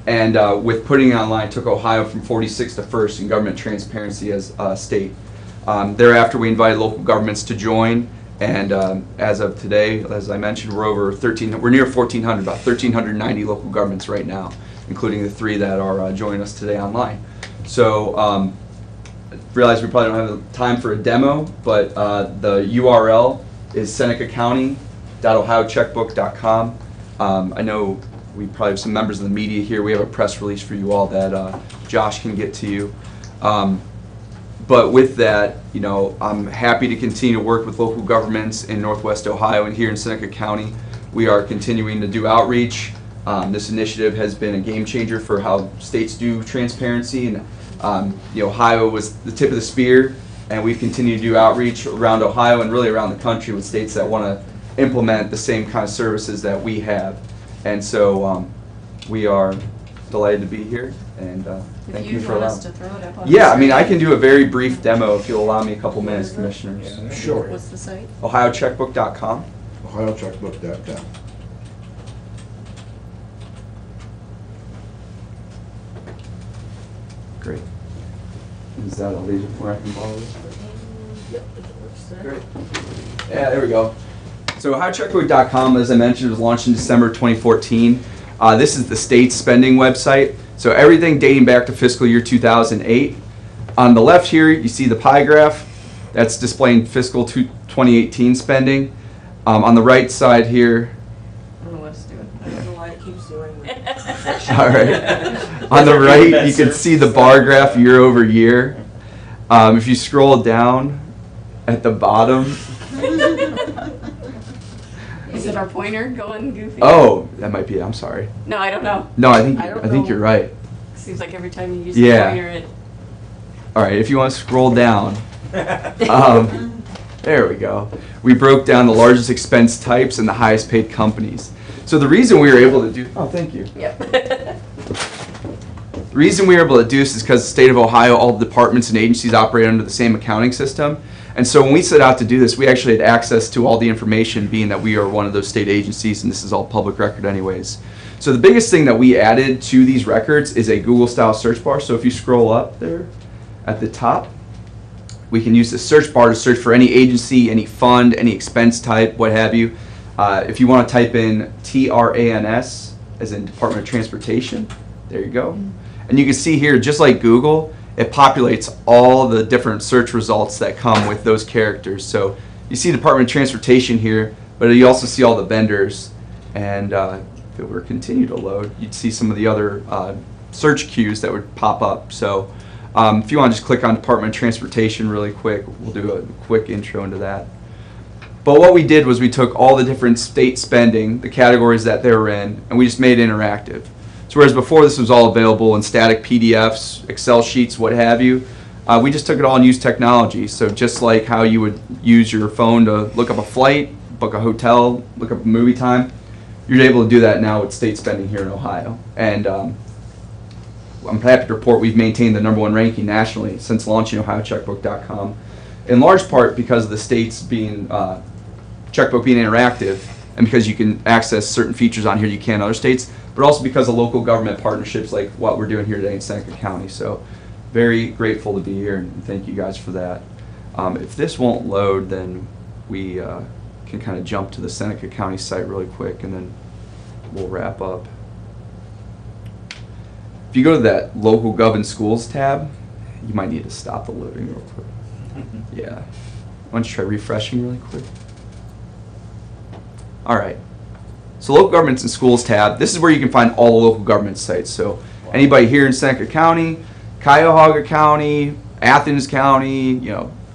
And with putting it online, took Ohio from 46th to 1st in government transparency as a state. Thereafter, we invited local governments to join. And as of today, as I mentioned, we're near 1,400, about 1,390 local governments right now, including the 3 that are joining us today online. So realize we probably don't have time for a demo, but the URL is senecacounty.ohiocheckbook.com. I know we probably have some members of the media here. We have a press release for you all that Josh can get to you. But with that, you know, I'm happy to continue to work with local governments in Northwest Ohio and here in Seneca County. We are continuing to do outreach. This initiative has been a game changer for how states do transparency, and Ohio was the tip of the spear, and we've continued to do outreach around Ohio and really around the country with states that want to implement the same kind of services that we have. And so we are delighted to be here, and thank you for want allowing. us to throw it up on Yeah, the I mean, I screen? can do a very brief demo if you'll allow me a couple minutes, Commissioners. Sure. What's the site? OhioCheckbook.com. OhioCheckbook.com. Great. Is that a laser where I can borrow this? Yep, it works there. Great. Yeah, there we go. So OhioCheckbook.com, as I mentioned, was launched in December 2014. This is the state's spending website. So everything dating back to fiscal year 2008. On the left here, you see the pie graph. That's displaying fiscal 2018 spending. On the right side here, I don't know what it's doing. I don't know why it keeps doing that. all right. On the right, you can see the bar graph year over year. If you scroll down at the bottom, Is it our pointer going goofy? oh, that might be it. I'm sorry. No, I don't know. No, I think I don't I think know. you're right. Seems like every time you use Yeah. the pointer, it. All right, if you want to scroll down, there we go. We broke down the largest expense types and the highest paid companies. So the reason we were able to do, oh, thank you. Yep. The reason we were able to do this is because the state of Ohio, all the departments and agencies operate under the same accounting system. And so when we set out to do this, we actually had access to all the information, being that we are one of those state agencies, and this is all public record anyways. So the biggest thing that we added to these records is a Google-style search bar. So if you scroll up there at the top, we can use the search bar to search for any agency, any fund, any expense type, what have you. If you want to type in TRANS, as in Department of Transportation, there you go. And you can see here, just like Google, it populates all the different search results that come with those characters. So you see Department of Transportation here, but you also see all the vendors. And if it were to continue to load, you'd see some of the other search queues that would pop up. So if you want to just click on Department of Transportation really quick, we'll do a quick intro into that. But what we did was we took all the different state spending, the categories that they were in, and we just made it interactive. So whereas before this was all available in static PDFs, Excel sheets, what have you, we just took it all and used technology. So just like how you would use your phone to look up a flight, book a hotel, look up a movie time, you're able to do that now with state spending here in Ohio. And I'm happy to report we've maintained the #1 ranking nationally since launching OhioCheckbook.com, in large part because of the state's being checkbook being interactive, and because you can access certain features on here you can in other states, but also because of local government partnerships like what we're doing here today in Seneca County. So very grateful to be here, and thank you guys for that. If this won't load, then we can kind of jump to the Seneca County site really quick, and then we'll wrap up. If you go to that Local Gov and Schools tab, you might need to stop the loading real quick. Yeah. Why don't you try refreshing really quick? All right. So Local Governments and Schools tab, this is where you can find all the local government sites. So anybody here in Seneca County, Cuyahoga County, Athens County,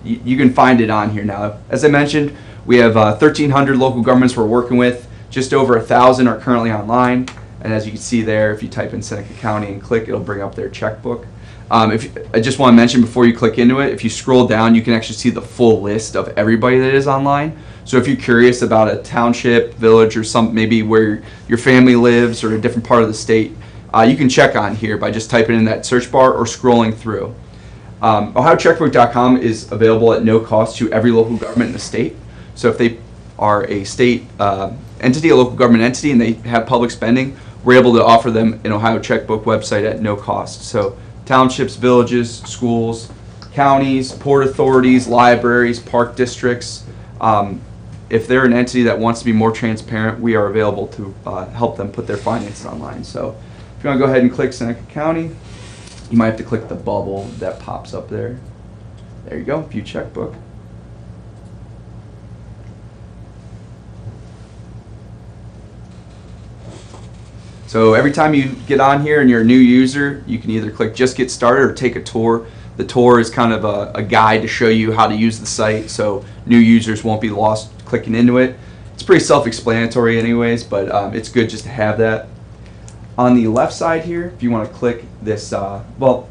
you can find it on here now. As I mentioned, we have 1,300 local governments we're working with. Just over 1,000 are currently online. And as you can see there, if you type in Seneca County and click, it'll bring up their checkbook. I just want to mention before you click into it, if you scroll down, you can actually see the full list of everybody that is online. So if you're curious about a township, village, or maybe where your family lives or a different part of the state, you can check on here by just typing in that search bar or scrolling through. OhioCheckbook.com is available at no cost to every local government in the state. So if they are a state entity, a local government entity, and they have public spending, we're able to offer them an Ohio Checkbook website at no cost. So townships, villages, schools, counties, port authorities, libraries, park districts, if they're an entity that wants to be more transparent, we are available to help them put their finances online. So if you want to go ahead and click Seneca County, you might have to click the bubble that pops up there. There you go, view checkbook. So every time you get on here and you're a new user, you can either click just get started or take a tour. The tour is kind of a guide to show you how to use the site, so new users won't be lost clicking into it. It's pretty self-explanatory anyways, but it's good just to have that. On the left side here, if you want to click this, for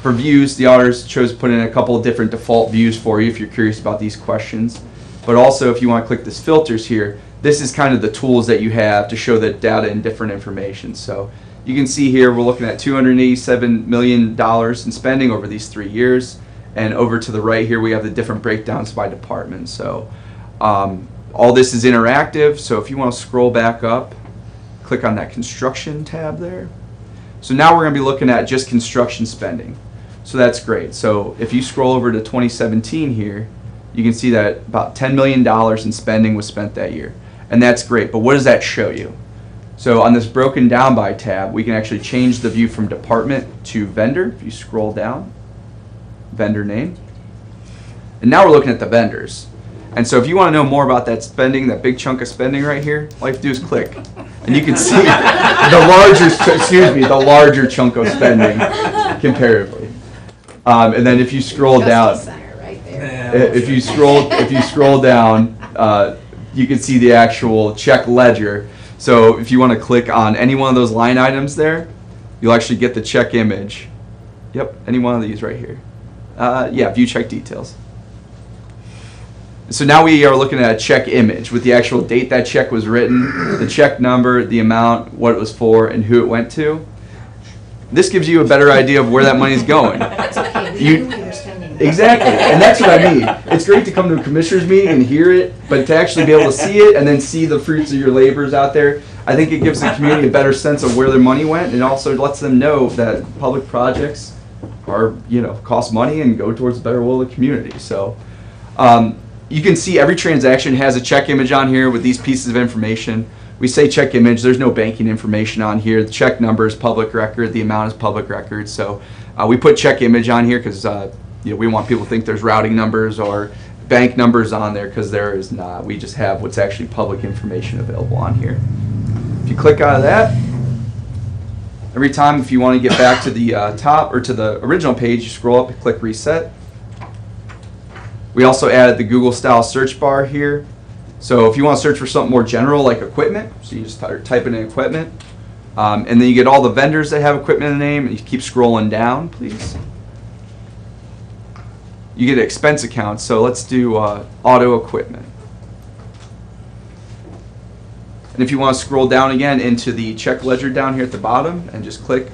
views, the auditors chose to put in a couple of different default views for you if you're curious about these questions. But also, if you want to click this filters here, this is kind of the tools that you have to show the data and different information. So you can see here we're looking at $287 million in spending over these 3 years. And over to the right here we have the different breakdowns by department. So all this is interactive. So if you want to scroll back up, click on that construction tab there. So now we're going to be looking at just construction spending. So that's great. So if you scroll over to 2017 here, you can see that about $10 million in spending was spent that year. And that's great, but what does that show you? So on this broken down by tab, we can actually change the view from department to vendor. If you scroll down, vendor name. And now we're looking at the vendors. And so if you want to know more about that spending, that big chunk of spending right here, all you have to do is click. And you can see the larger chunk of spending comparatively. And then if you scroll down, if you scroll down, you can see the actual check ledger. So if you want to click on any one of those line items there, you'll actually get the check image. Yep, any one of these right here. Yeah, view check details. So now we are looking at a check image with the actual date that check was written, the check number, the amount, what it was for, and who it went to. This gives you a better idea of where that money is going. Exactly, and that's what I mean. It's great to come to a commissioners meeting and hear it, but to actually be able to see it and then see the fruits of your labors out there, I think it gives the community a better sense of where their money went, and also lets them know that public projects are, cost money and go towards the better will of the community. So you can see every transaction has a check image on here with these pieces of information. We say check image, there's no banking information on here. The check number is public record, the amount is public record. So we put check image on here because we want people to think there's routing numbers or bank numbers on there, because there is not. We just have what's actually public information available on here. If you click out of that, every time if you want to get back to the top or to the original page, you scroll up and click reset. We also added the Google style search bar here. So if you want to search for something more general like equipment, so you just type in equipment, and then you get all the vendors that have equipment in the name, and you keep scrolling down, please. You get expense accounts, so let's do auto equipment. And if you want to scroll down again into the check ledger down here at the bottom and just click,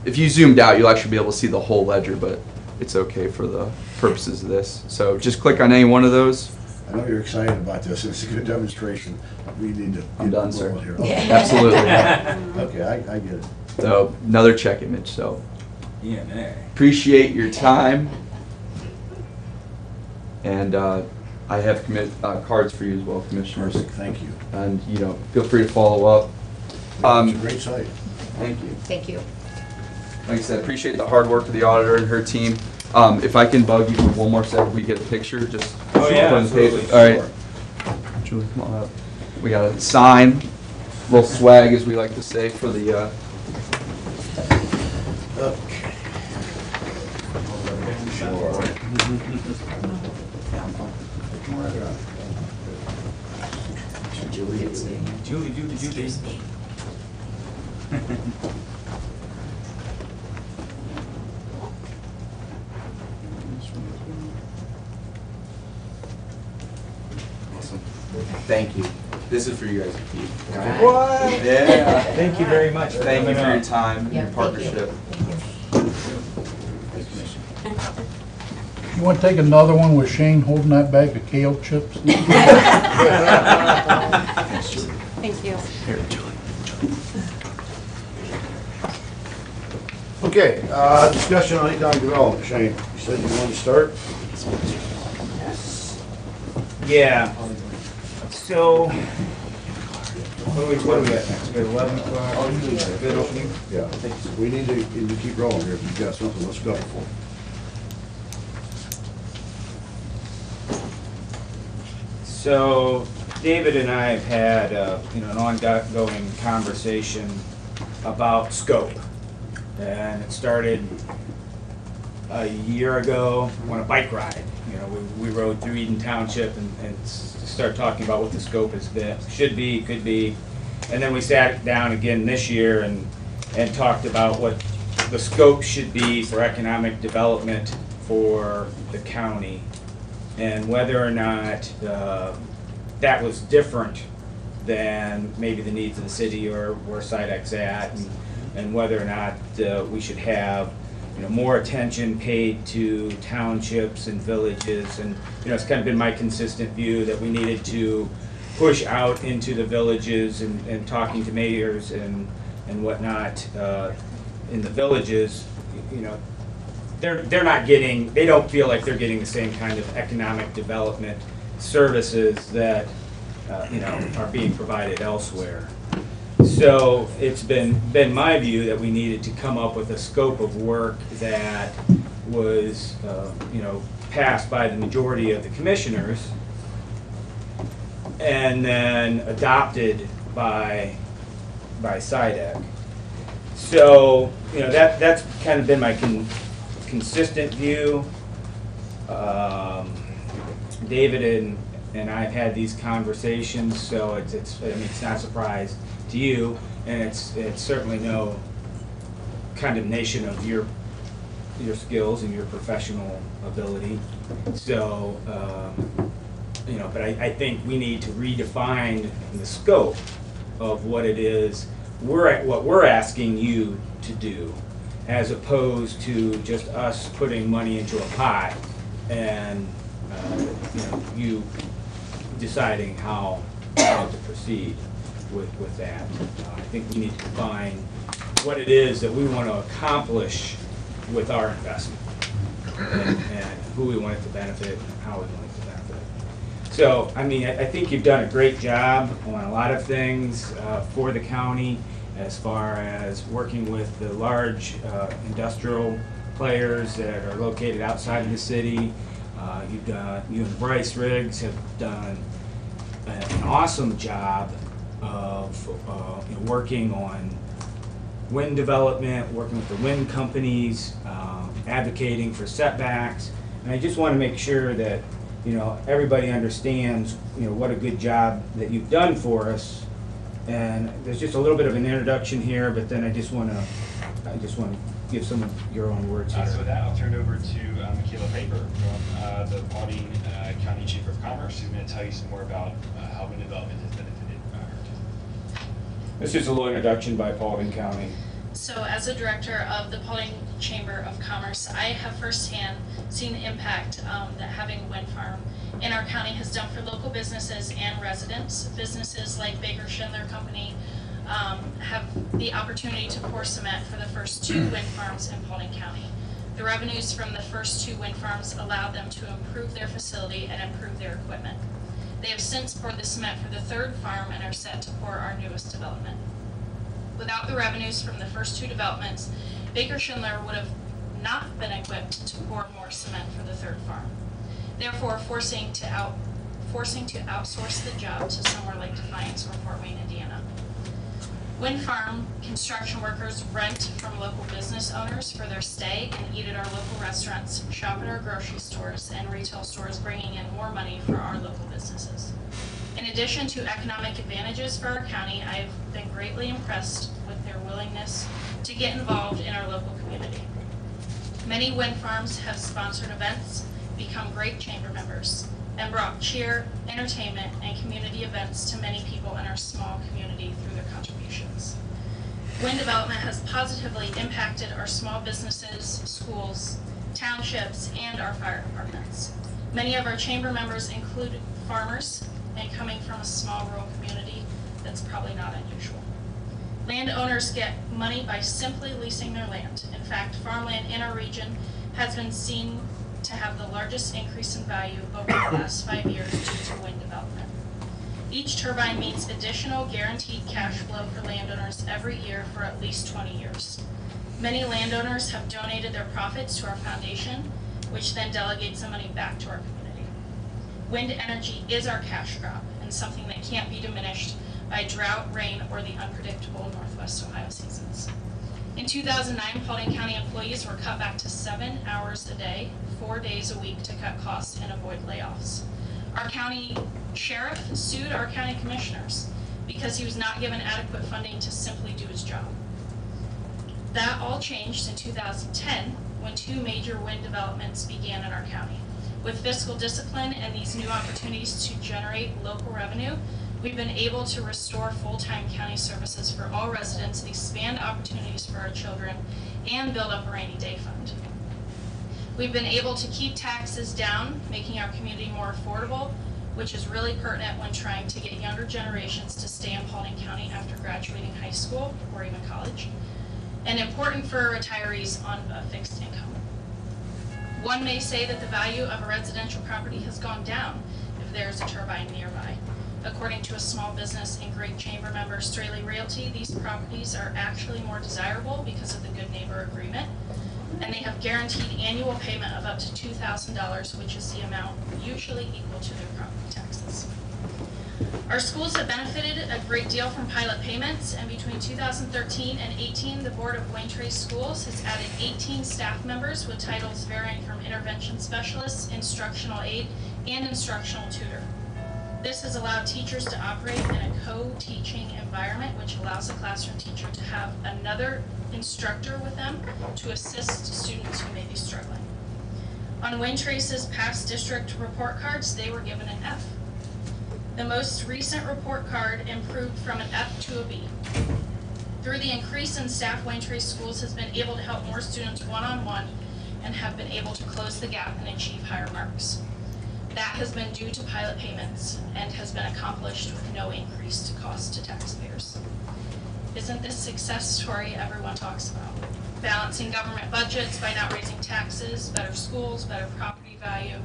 if you zoomed out you'll actually be able to see the whole ledger, but it's okay for the purposes of this. So just click on any one of those. I know you're excited about this. It's a good demonstration. We need to. I'm done, sir. Here. Okay. Absolutely. Okay, I get it. So another check image. So yeah, man. Appreciate your time, and I have cards for you as well, commissioners. Thank you. And feel free to follow up. It's a great site. Thank you. Thank you. Like I said, appreciate the hard work of the auditor and her team. If I can bug you for one more second, we get a picture. Just Oh yeah, absolutely. All right, Julie, come on up. We got a sign, a little swag, as we like to say, for the. Okay. Sure. Julie. Awesome. Thank you. This is for you guys to keep. What? Yeah. Thank you very much. Thank you for your time and Yeah, your thank you. partnership. You want to take another one with Shane holding that bag of kale chips? Thank you. Here, Julie. Okay, discussion on economic development. Shane, you said you wanted to start? Yeah. So, what do we got next? We got 11 o'clock. Bid opening? Yeah. We need to keep rolling here. If you've got something, let's go. So, David and I have had, an ongoing conversation about scope. And it started a year ago on a bike ride. We rode through Eden Township and started talking about what the scope should be, could be. And then we sat down again this year and talked about what the scope should be for economic development for the county. and whether or not that was different than maybe the needs of the city or where SIDEC's at, and whether or not we should have more attention paid to townships and villages. And it's kind of been my consistent view that we needed to push out into the villages, and talking to mayors and whatnot in the villages. They're not getting, they don't feel like they're getting the same kind of economic development services that are being provided elsewhere. So it's been my view that we needed to come up with a scope of work that was passed by the majority of the commissioners and then adopted by SIDEC. So that's kind of been my consistent view. David and I have had these conversations, so it's not a surprise to you, and it's certainly no condemnation of your skills and your professional ability. So but I think we need to redefine the scope of what it is what we're asking you to do, as opposed to just us putting money into a pot and you deciding how to proceed with that. I think we need to define what it is that we want to accomplish with our investment, and who we want it to benefit and how we want it to benefit. So, I think you've done a great job on a lot of things for the county, as far as working with the large industrial players that are located outside of the city. You and Bryce Riggs have done an awesome job of working on wind development, working with the wind companies, advocating for setbacks. And I just want to make sure that everybody understands what a good job that you've done for us. And there's just a little bit of an introduction here, but then I just want to give some of your own words here. So with that, I'll turn it over to Michaela Paper from the Paulding County Chamber of Commerce, who's going to tell you some more about how wind development has benefited our town. This is a little introduction by Paulding County. So as a director of the Paulding Chamber of Commerce, I have firsthand seen the impact that having a wind farm in our county has done for local businesses and residents. Businesses like Baker Schindler Company have the opportunity to pour cement for the first 2 wind farms in Paulding County. The revenues from the first 2 wind farms allowed them to improve their facility and improve their equipment. They have since poured the cement for the 3rd farm and are set to pour our newest development. Without the revenues from the first 2 developments, Baker Schindler would have not been equipped to pour more cement for the 3rd farm, therefore forcing to outsource the job to somewhere like Defiance or Fort Wayne, Indiana. Wind farm construction workers rent from local business owners for their stay and eat at our local restaurants, shop at our grocery stores and retail stores, bringing in more money for our local businesses. In addition to economic advantages for our county, I've been greatly impressed with their willingness to get involved in our local community. Many wind farms have sponsored events, become great chamber members, and brought cheer, entertainment, and community events to many people in our small community through their contributions. Wind development has positively impacted our small businesses, schools, townships, and our fire departments. Many of our chamber members include farmers, and coming from a small rural community, that's probably not unusual. Landowners get money by simply leasing their land. In fact, farmland in our region has been seen to have the largest increase in value over the last 5 years due to wind development. Each turbine means additional guaranteed cash flow for landowners every year for at least 20 years. Many landowners have donated their profits to our foundation, which then delegates the money back to our community. Wind energy is our cash crop and something that can't be diminished by drought, rain, or the unpredictable Northwest Ohio seasons. In 2009, Paulding County employees were cut back to 7 hours a day, 4 days a week to cut costs and avoid layoffs. Our county sheriff sued our county commissioners because he was not given adequate funding to simply do his job. That all changed in 2010 when 2 major wind developments began in our county. With fiscal discipline and these new opportunities to generate local revenue, we've been able to restore full-time county services for all residents, expand opportunities for our children, and build up a rainy day fund. We've been able to keep taxes down, making our community more affordable, which is really pertinent when trying to get younger generations to stay in Paulding County after graduating high school or even college, and important for retirees on a fixed income. One may say that the value of a residential property has gone down if there's a turbine nearby. According to a small business and Greg Chamber member, Straley Realty, these properties are actually more desirable because of the Good Neighbor Agreement, and they have guaranteed annual payment of up to $2,000, which is the amount usually equal to their property taxes. Our schools have benefited a great deal from pilot payments, and between 2013 and 18, the Board of Wayne Trace Schools has added 18 staff members with titles varying from intervention specialist, instructional aide, and instructional tutor. This has allowed teachers to operate in a co-teaching environment, which allows a classroom teacher to have another instructor with them to assist students who may be struggling. On Wayne Trace's past district report cards, they were given an F. The most recent report card improved from an F to a B. Through the increase in staff, Wayne Trace Schools has been able to help more students one-on-one and have been able to close the gap and achieve higher marks. That has been due to pilot payments and has been accomplished with no increased cost to taxpayers. Isn't this success story everyone talks about? Balancing government budgets by not raising taxes, better schools, better property value,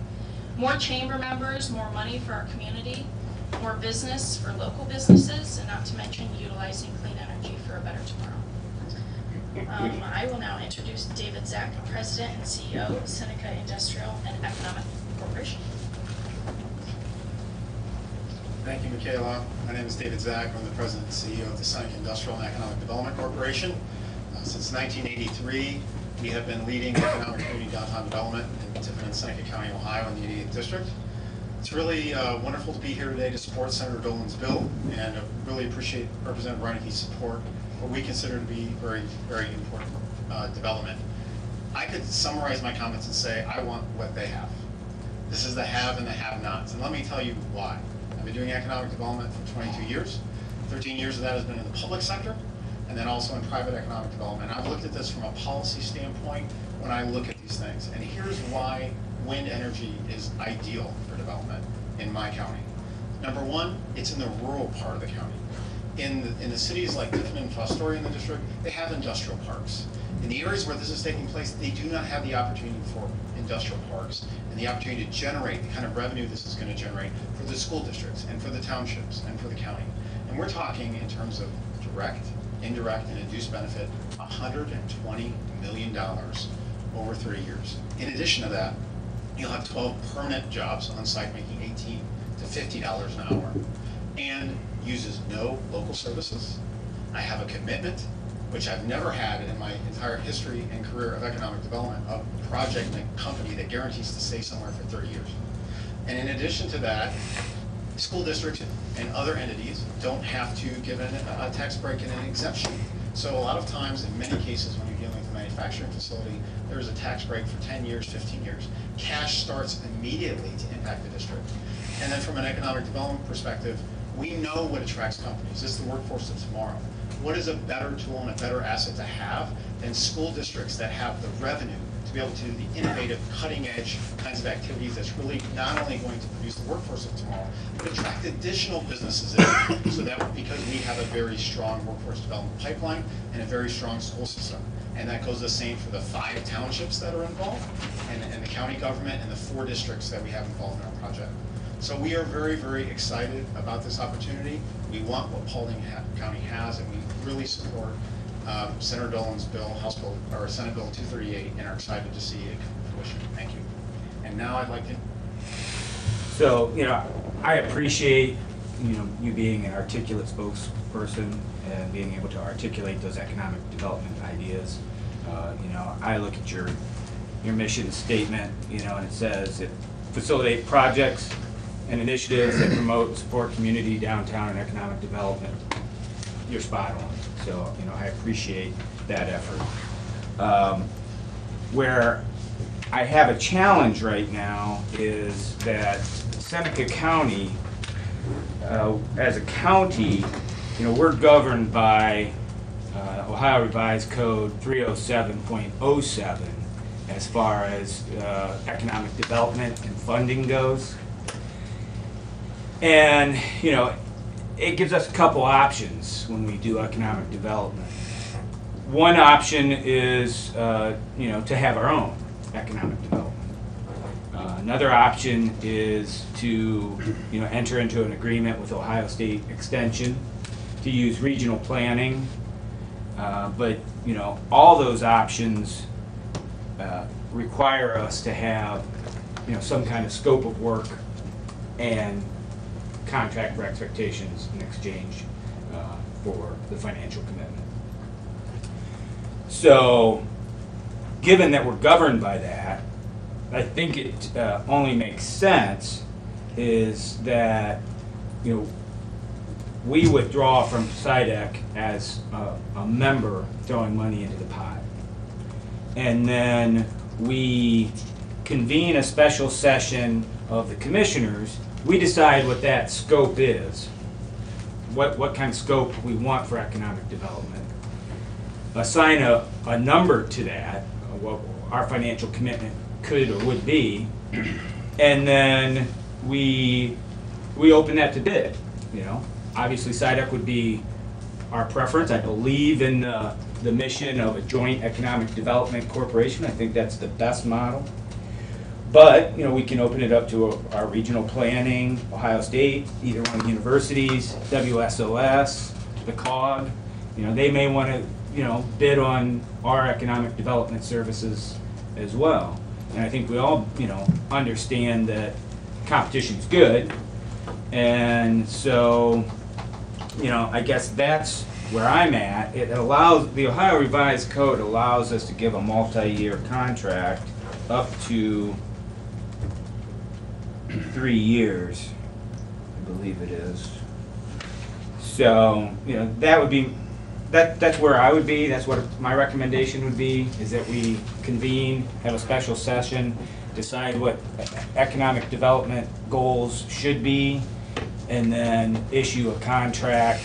more chamber members, more money for our community, more business for local businesses, and not to mention utilizing clean energy for a better tomorrow. I will now introduce David Zack, President and CEO of Seneca Industrial and Economic Corporation. Thank you, Michaela. My name is David Zack. I'm the President and CEO of the Seneca Industrial and Economic Development Corporation. Since 1983, we have been leading economic community downtown development in Tiffin and Seneca County, Ohio, in the 88th District. It's really wonderful to be here today to support Senator Dolan's bill, and I really appreciate Representative Reineke's support for what we consider to be very, very important development. I could summarize my comments and say, I want what they have. This is the have and the have-nots, and let me tell you why. I've been doing economic development for 22 years. 13 years of that has been in the public sector, and then also in private economic development. I've looked at this from a policy standpoint when I look at these things, and here's why wind energy is ideal for development in my county. Number one, it's in the rural part of the county. In the cities like Tiffin and Fostoria in the district, they have industrial parks. In the areas where this is taking place, they do not have the opportunity for industrial parks and the opportunity to generate the kind of revenue this is going to generate for the school districts and for the townships and for the county. And we're talking in terms of direct, indirect, and induced benefit, $120 million over 30 years. In addition to that, you'll have 12 permanent jobs on site making $18 to $50 an hour, and uses no local services. I have a commitment, which I've never had in my entire history and career of economic development, a project and a company that guarantees to stay somewhere for 30 years. And in addition to that, school districts and other entities don't have to give a tax break and an exemption. So a lot of times, in many cases, when you're dealing with a manufacturing facility, there's a tax break for 10 years, 15 years. Cash starts immediately to impact the district. And then from an economic development perspective, we know what attracts companies. It's the workforce of tomorrow. What is a better tool and a better asset to have than school districts that have the revenue to be able to do the innovative, cutting-edge kinds of activities that's really not only going to produce the workforce of tomorrow, but attract additional businesses in, so that because we have a very strong workforce development pipeline and a very strong school system. And that goes the same for the 5 townships that are involved, and the county government and the 4 districts that we have involved in our project. So we are very, very excited about this opportunity. We want what Paulding County has, and we really support Senator Dolan's bill, House Bill, or Senate Bill 238, and are excited to see it come to fruition. Thank you. And now I'd like to. So, I appreciate, you being an articulate spokesperson and being able to articulate those economic development ideas. I look at your mission statement, and it says it facilitate projects and initiatives that promote and support community, downtown, and economic development. You're spot on. So, I appreciate that effort. Where I have a challenge right now is that Seneca County, as a county, we're governed by Ohio Revised Code 307.07 as far as economic development and funding goes. And, it gives us a couple options when we do economic development. One option is, to have our own economic development. Another option is to, enter into an agreement with Ohio State Extension to use regional planning. But, all those options require us to have, some kind of scope of work and contract for expectations in exchange for the financial commitment. So, given that we're governed by that, I think it only makes sense is that, we withdraw from SIDEC as a member throwing money into the pot. And then we convene a special session of the commissioners. We decide what that scope is, what kind of scope we want for economic development. Assign a number to that, what our financial commitment could or would be, and then we open that to bid. Obviously SIDEC would be our preference. I believe in the mission of a joint economic development corporation. I think that's the best model. But we can open it up to our regional planning, Ohio State, either one of the universities, WSOS, the COG. They may want to bid on our economic development services as well. And I think we all understand that competition's good. And so I guess that's where I'm at. It allows, the Ohio Revised Code allows us to give a multi-year contract up to 3 years, I believe it is. So, that would be, that's where I would be. That's what my recommendation would be, is that we convene, have a special session, decide what economic development goals should be, and then issue a contract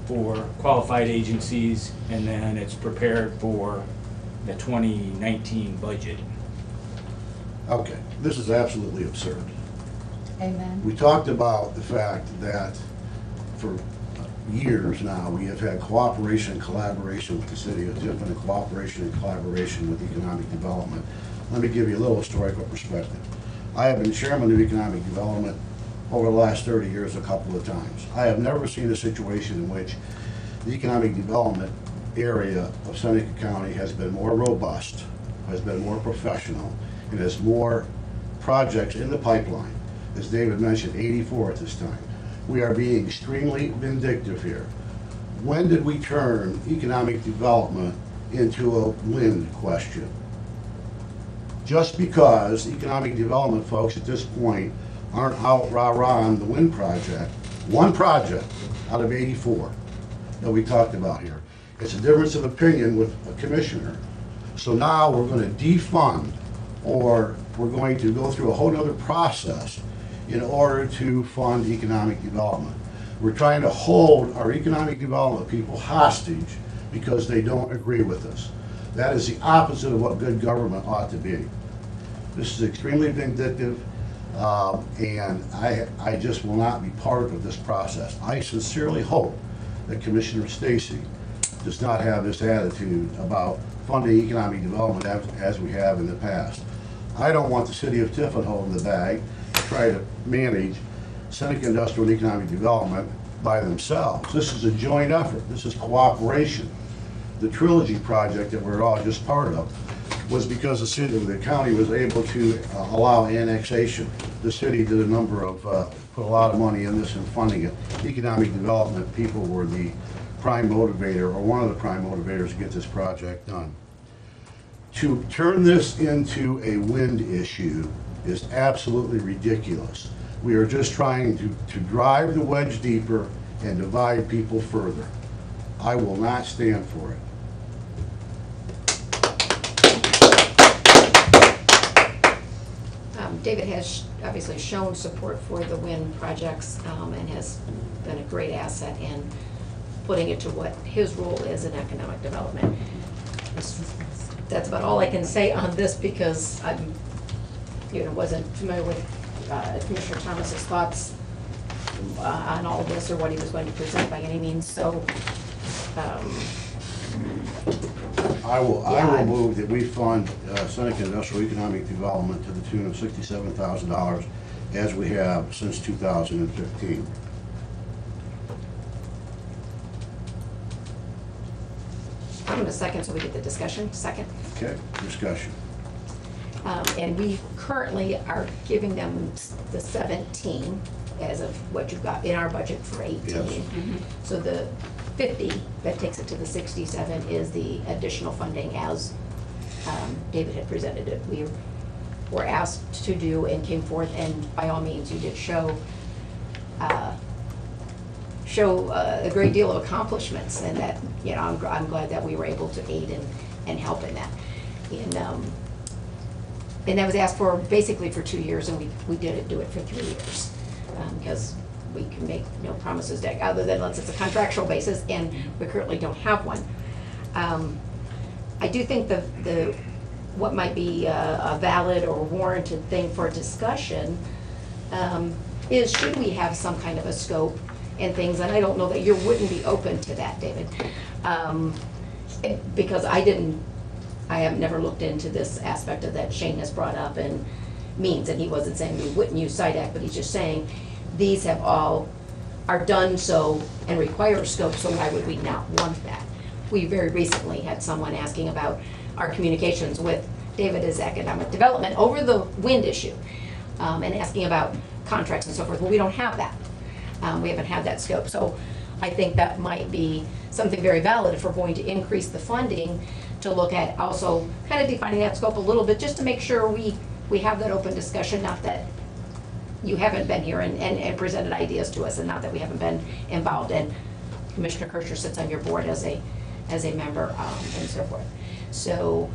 for qualified agencies, and then it's prepared for the 2019 budget. Okay, this is absolutely absurd. Amen. We talked about the fact that for years now, we have had cooperation and collaboration with the city of Tiffin, and cooperation and collaboration with economic development. Let me give you a little historical perspective. I have been chairman of economic development over the last 30 years a couple of times. I have never seen a situation in which the economic development area of Seneca County has been more robust, has been more professional, and has more projects in the pipeline. As David mentioned, 84 at this time. We are being extremely vindictive here. When did we turn economic development into a wind question? Just because economic development folks at this point aren't out rah-rah on the wind project, one project out of 84 that we talked about here. It's a difference of opinion with a commissioner. So now we're going to defund, or we're going to go through a whole other process in order to fund economic development. We're trying to hold our economic development people hostage because they don't agree with us. That is the opposite of what good government ought to be. This is extremely vindictive, and I just will not be part of this process. I sincerely hope that Commissioner Stacy does not have this attitude about funding economic development as we have in the past. I don't want the city of Tiffin holding the bag to try to manage Seneca Industrial and Economic Development by themselves. This is a joint effort. This is cooperation. The Trilogy project that we're all just part of was because the county was able to allow annexation. The city did a number of, put a lot of money in this and funding it. Economic development people were the prime motivator, or one of the prime motivators to get this project done. To turn this into a wind issue is absolutely ridiculous. We are just trying to drive the wedge deeper and divide people further. I will not stand for it. David has obviously shown support for the wind projects and has been a great asset in putting it to what his role is in economic development. That's about all I can say on this because I'm, wasn't familiar with Commissioner Thomas's thoughts on all of this or what he was going to present by any means. So, I will move that we fund Seneca Industrial Economic Development to the tune of $67,000 as we have since 2015. I'm going to second so we get the discussion. Second. Okay, discussion. And we currently are giving them the 17 as of what you've got in our budget for 18. Yes. So the 50 that takes it to the 67 is the additional funding as David had presented it. We were asked to do and came forth, and by all means, you did show a great deal of accomplishments, and that, I'm glad that we were able to aid and help in that. And that was asked for basically for 2 years, and we did do it for 3 years. Because we can make no promises that, other than unless it's a contractual basis, and we currently don't have one. I do think what might be a valid or warranted thing for discussion is should we have some kind of a scope and things, and I don't know that you wouldn't be open to that, David. Because I have never looked into this aspect of that Shane has brought up and means, and he wasn't saying we wouldn't use SIDAC, but he's just saying these have all are done so and require a scope, so why would we not want that? We very recently had someone asking about our communications with David as economic development over the wind issue, and asking about contracts and so forth. Well, we don't have that. We haven't had that scope, so I think that might be something very valid if we're going to increase the funding to look at also kind of defining that scope a little bit, just to make sure we have that open discussion, not that you haven't been here and presented ideas to us, and not that we haven't been involved. And Commissioner Kircher sits on your board as a member, and so forth. So,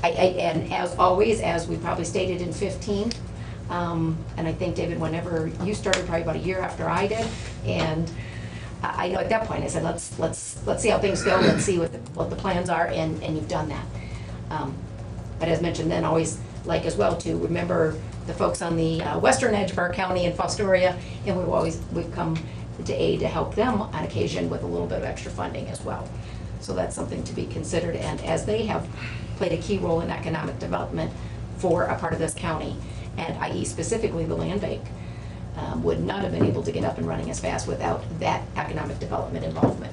and as always, as we probably stated in 15, and I think, David, whenever you started, probably about a year after I did, and I know at that point I said, let's see how things go, let's see what the plans are, and you've done that. But as mentioned, then always like as well to remember the folks on the western edge of our county in Fostoria, and we've come to aid to help them on occasion with a little bit of extra funding as well. So that's something to be considered, and as they have played a key role in economic development for a part of this county, and i.e. specifically the land bank, would not have been able to get up and running as fast without that economic development involvement.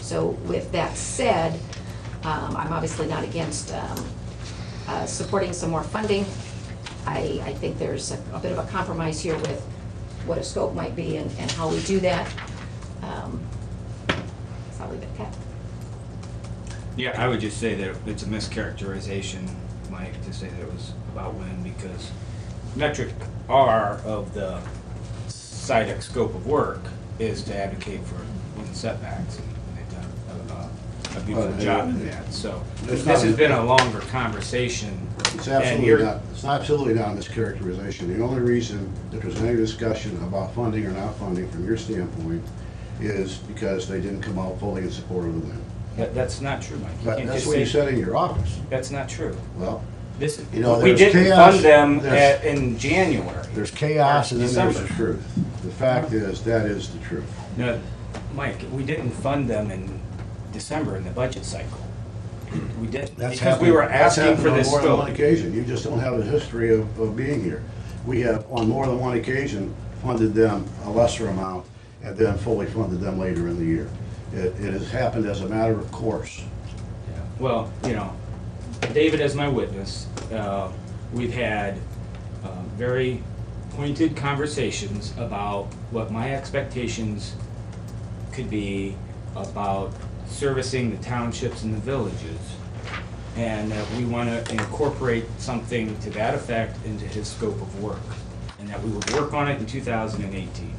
So with that said, I'm obviously not against supporting some more funding. I think there's a bit of a compromise here with what a scope might be and how we do that. So I'll leave it at that. Yeah, I would just say that it's a mischaracterization, Mike, to say that it was about wind, because metric R of the SIDAC scope of work is to advocate for wind setbacks, and they've done a beautiful job in that. So this has been a longer conversation. It's absolutely not a mischaracterization. The only reason that there's any discussion about funding or not funding from your standpoint is because they didn't come out fully in support of the wind. That's not true, Mike. You can't That's just what you say- said in your office. That's not true. Well, This, you know, we there's didn't chaos, fund them there's- in January. There's chaos and then there's the December. truth. The fact is, that is the truth. No, Mike, we didn't fund them in December in the budget cycle. We didn't, That's because we were that's asking for happened this on more than one scope. occasion. You just don't have a history of being here. We have, on more than one occasion, funded them a lesser amount and then fully funded them later in the year. It has happened as a matter of course. Well, David as my witness, we've had very pointed conversations about what my expectations could be about servicing the townships and the villages, and that we want to incorporate something to that effect into his scope of work, and that we would work on it in 2018.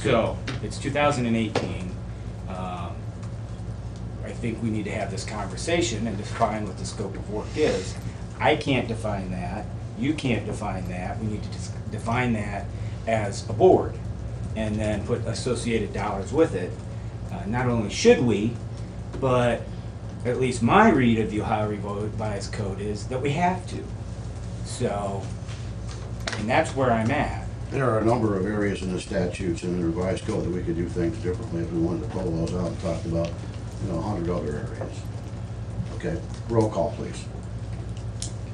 So, it's 2018. I think we need to have this conversation and define what the scope of work is. I can't define that, You can't define that. We need to define that as a board and then put associated dollars with it. Not only should we, but at least my read of the Ohio Revised Code is that we have to. So, and that's where I'm at. There are a number of areas in the statutes and in the revised code that we could do things differently if we wanted to pull those out and talk about, 100 other areas. Okay, roll call, please.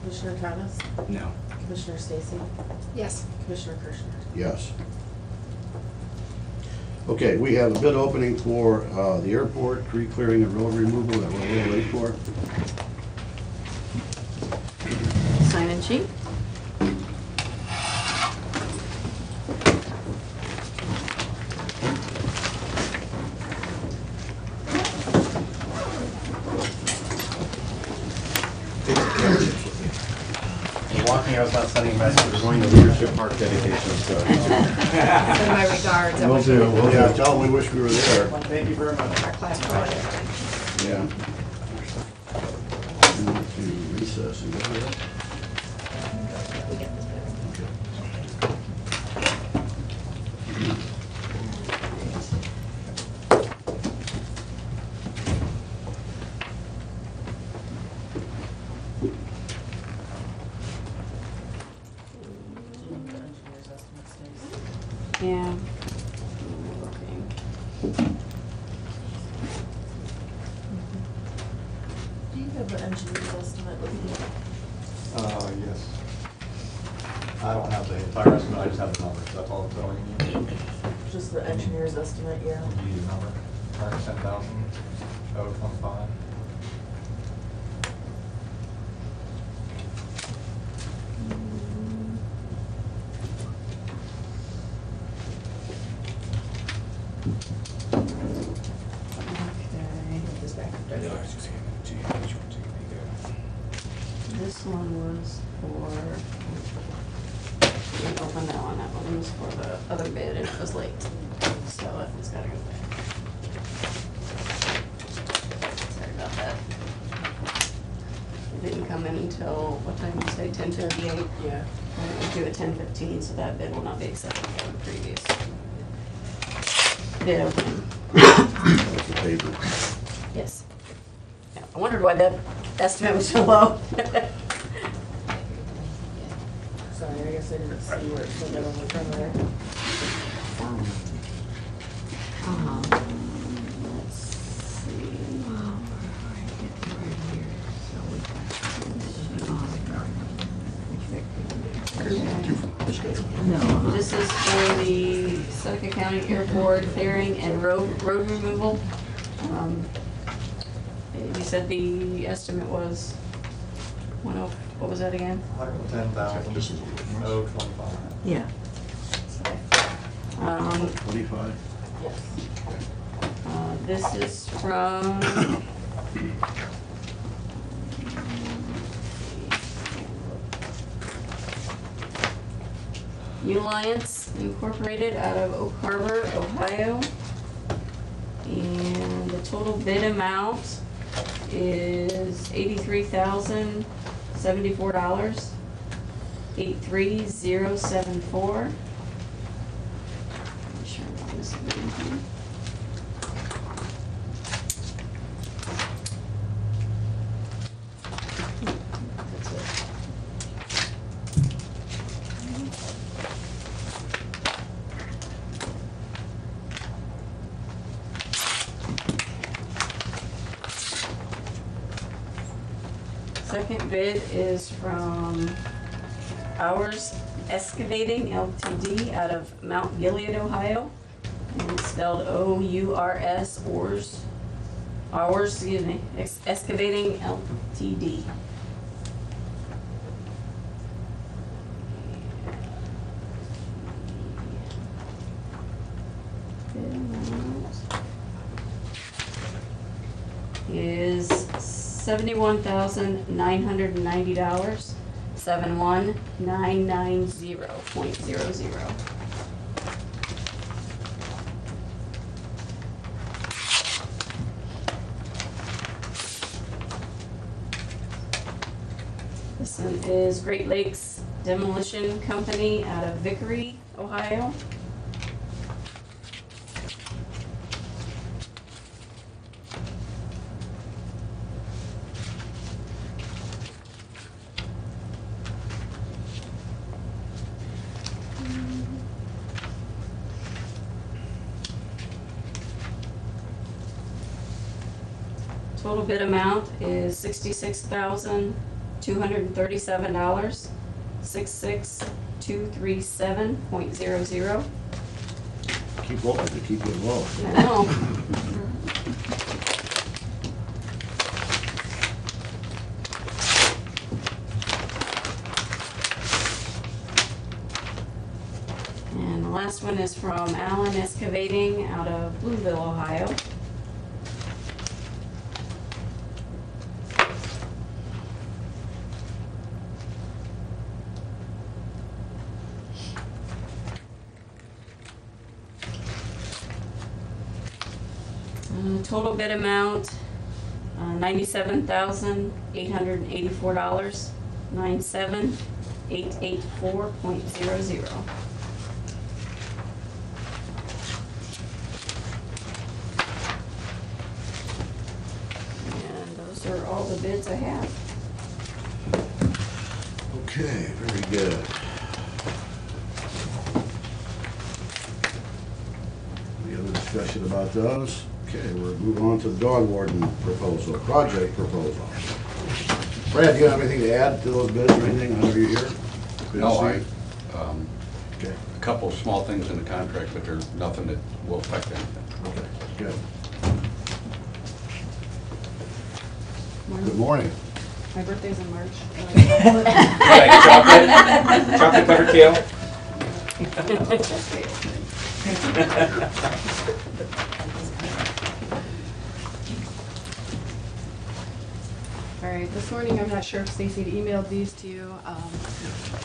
Commissioner Thomas? No. Commissioner Stacy? Yes. Commissioner Kirschner? Yes. Okay, we have a bid opening for the airport, tree clearing and road removal that we're a little late for. Sign in sheet. Walking, I was not sending a message, we're going to Leadership Park dedication, so. Send my regards. Will do, will do. Yeah, tell them we wish we were there. Thank you very much. Our class project. Yeah. To recess and go to that. We get this better. Yeah. Do you have an engineer's estimate with you? Yes. I don't have the entire estimate, I just have the numbers, that's all I'm telling you. Just the engineer's estimate, yeah. Give you the number, 110,025. This one was for, we didn't open that one was for the other bid and it was late, so it's gotta go back. Sorry about that. It didn't come in until, what time did you say, 10:58? Yeah. And it was due at 10:15, so that bid will not be accepted for the previous bid opening. That's the paper. Yes. Yeah, I wondered why that estimate was so low. Sorry, I guess I didn't see where it said that on the front of there. Let's see. This is for the Seneca County Airport clearing and road removal. You said the estimate was, what was that again? 110,025. Yeah. 25? Yes. This is from Alliance Incorporated out of Oak Harbor, Ohio. And the total bid amount is $83,074, 83074. I'm sure I'm not missing anything. That's it. Second bid is from Ours Excavating Ltd. out of Mount Gilead, Ohio. And it's spelled O-U-R-S, Ours, Excavating Ltd. Bid amount is $71,990, 71990.00. This one is Great Lakes Demolition Company out of Vickery, Ohio. Total bid amount is $66,237, 66237.00. Keep looking, to keep it low. I know. And the last one is from Allen Excavating out of Bloomville, Ohio. Total bid amount, $97,884, 97884.00. And those are all the bids I have. Okay, very good. Any other discussion about those? Okay, we're moving on to the dog warden proposal, project proposal. Brad, do you have anything to add to those bids or anything? I know you're here. Good No, to see I, you. Okay, a couple of small things in the contract, but there's nothing that will affect anything. okay, good. Good morning. My birthday's in March. Like chocolate? Chocolate covered kale? All right, this morning, I'm not sure if Stacy had emailed these to you.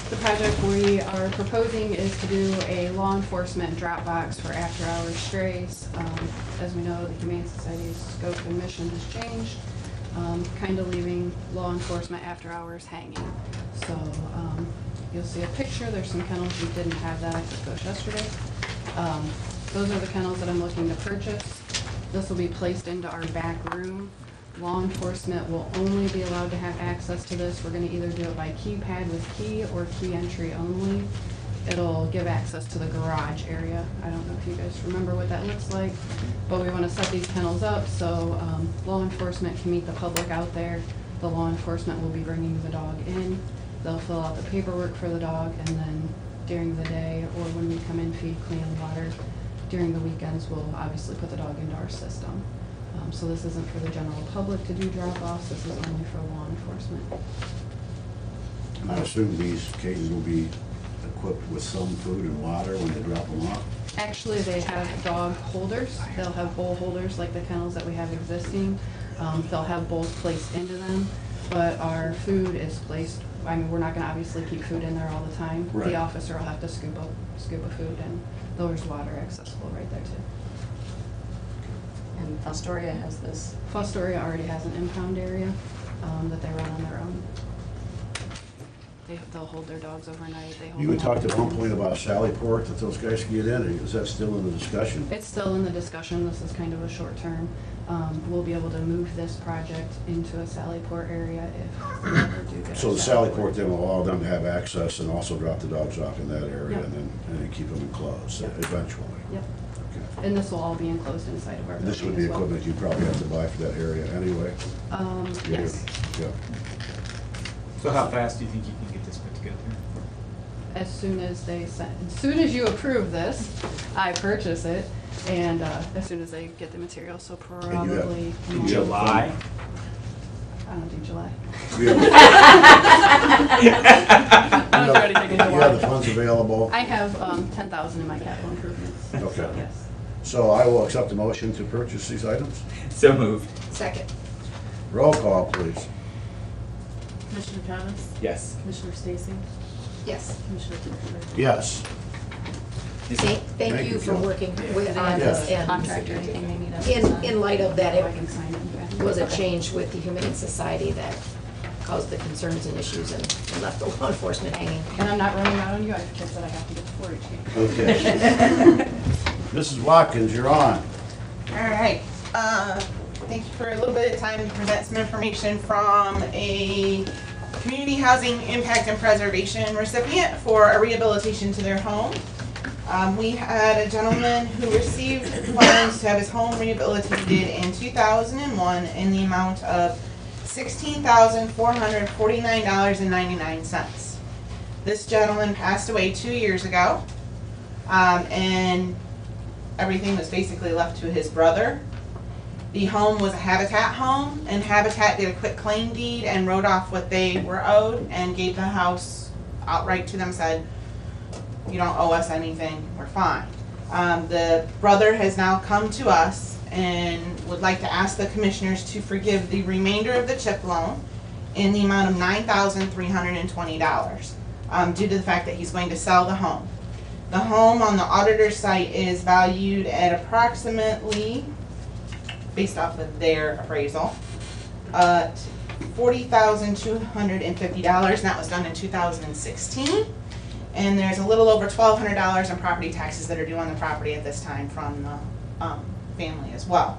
The project we are proposing is to do a law enforcement drop box for after-hours strays. As we know, the Humane Society's scope and mission has changed, kind of leaving law enforcement after hours hanging. So you'll see a picture. There's some kennels we didn't have that. I took those yesterday. Those are the kennels that I'm looking to purchase. This will be placed into our back room. Law enforcement will only be allowed to have access to this. We're gonna either do it by keypad with key or key entry only. It'll give access to the garage area. I don't know if you guys remember what that looks like, but we wanna set these kennels up so law enforcement can meet the public out there. The law enforcement will be bringing the dog in. They'll fill out the paperwork for the dog, and then during the day or when we come in, feed, clean, and water, during the weekends, we'll obviously put the dog into our system. So this isn't for the general public to do drop-offs, this is only for law enforcement. And I assume these cages will be equipped with some food and water when they drop them off? Actually, they have dog holders. They'll have bowl holders like the kennels that we have existing. They'll have bowls placed into them, but our food is placed, I mean, we're not gonna obviously keep food in there all the time. Right. The officer will have to scoop of food, and there's water accessible right there too. And Fostoria has this. Fostoria already has an impound area that they run on their own. They'll hold their dogs overnight. They hold You had them all talked at the one time. point about Sallyport, that those guys can get in. Is that still in the discussion? It's still in the discussion. This is kind of a short term. We'll be able to move this project into a Sallyport area if we ever do get. So our the Sallyport then will allow them to have access and also drop the dogs off in that area Yep. and then keep them enclosed Yep. eventually. Yep. Okay. And this will all be enclosed inside of our building This would be as well. equipment you probably have to buy for that area anyway. Yes. Yeah. So how fast do you think you can get this put together? As soon as you approve this, I purchase it, and as soon as they get the material, so probably. in July? I don't do July. You have I don't do anything in you have the July. funds available? I have 10,000 in my capital improvements. Okay. So, yes. So I will accept the motion to purchase these items. So moved. Second. Roll call, please. Commissioner Thomas? Yes. Commissioner Stacy? Yes. Commissioner Tucker? Yes. Thank you for working with on this Yeah. and Contract or anything they need us to sign. in light of that, I can sign it. it was a change with the Humane Society that caused the concerns and issues and left the law enforcement hanging. And I'm not running out on you, I have kids that I have to get to 4-H games. Okay. Mrs. Watkins, you're on. All right, thank you for a little bit of time to present some information from a community housing impact and preservation recipient for a rehabilitation to their home. We had a gentleman who received funds to have his home rehabilitated in 2001 in the amount of $16,449.99. This gentleman passed away 2 years ago, and everything was basically left to his brother. The home was a Habitat home, and Habitat did a quick claim deed and wrote off what they were owed and gave the house outright to them, said, you don't owe us anything, we're fine. The brother has now come to us and would like to ask the commissioners to forgive the remainder of the CHIP loan in the amount of $9,320 due to the fact that he's going to sell the home. The home on the auditor's site is valued at approximately, based off of their appraisal, $40,250, and that was done in 2016. And there's a little over $1,200 in property taxes that are due on the property at this time from the family as well.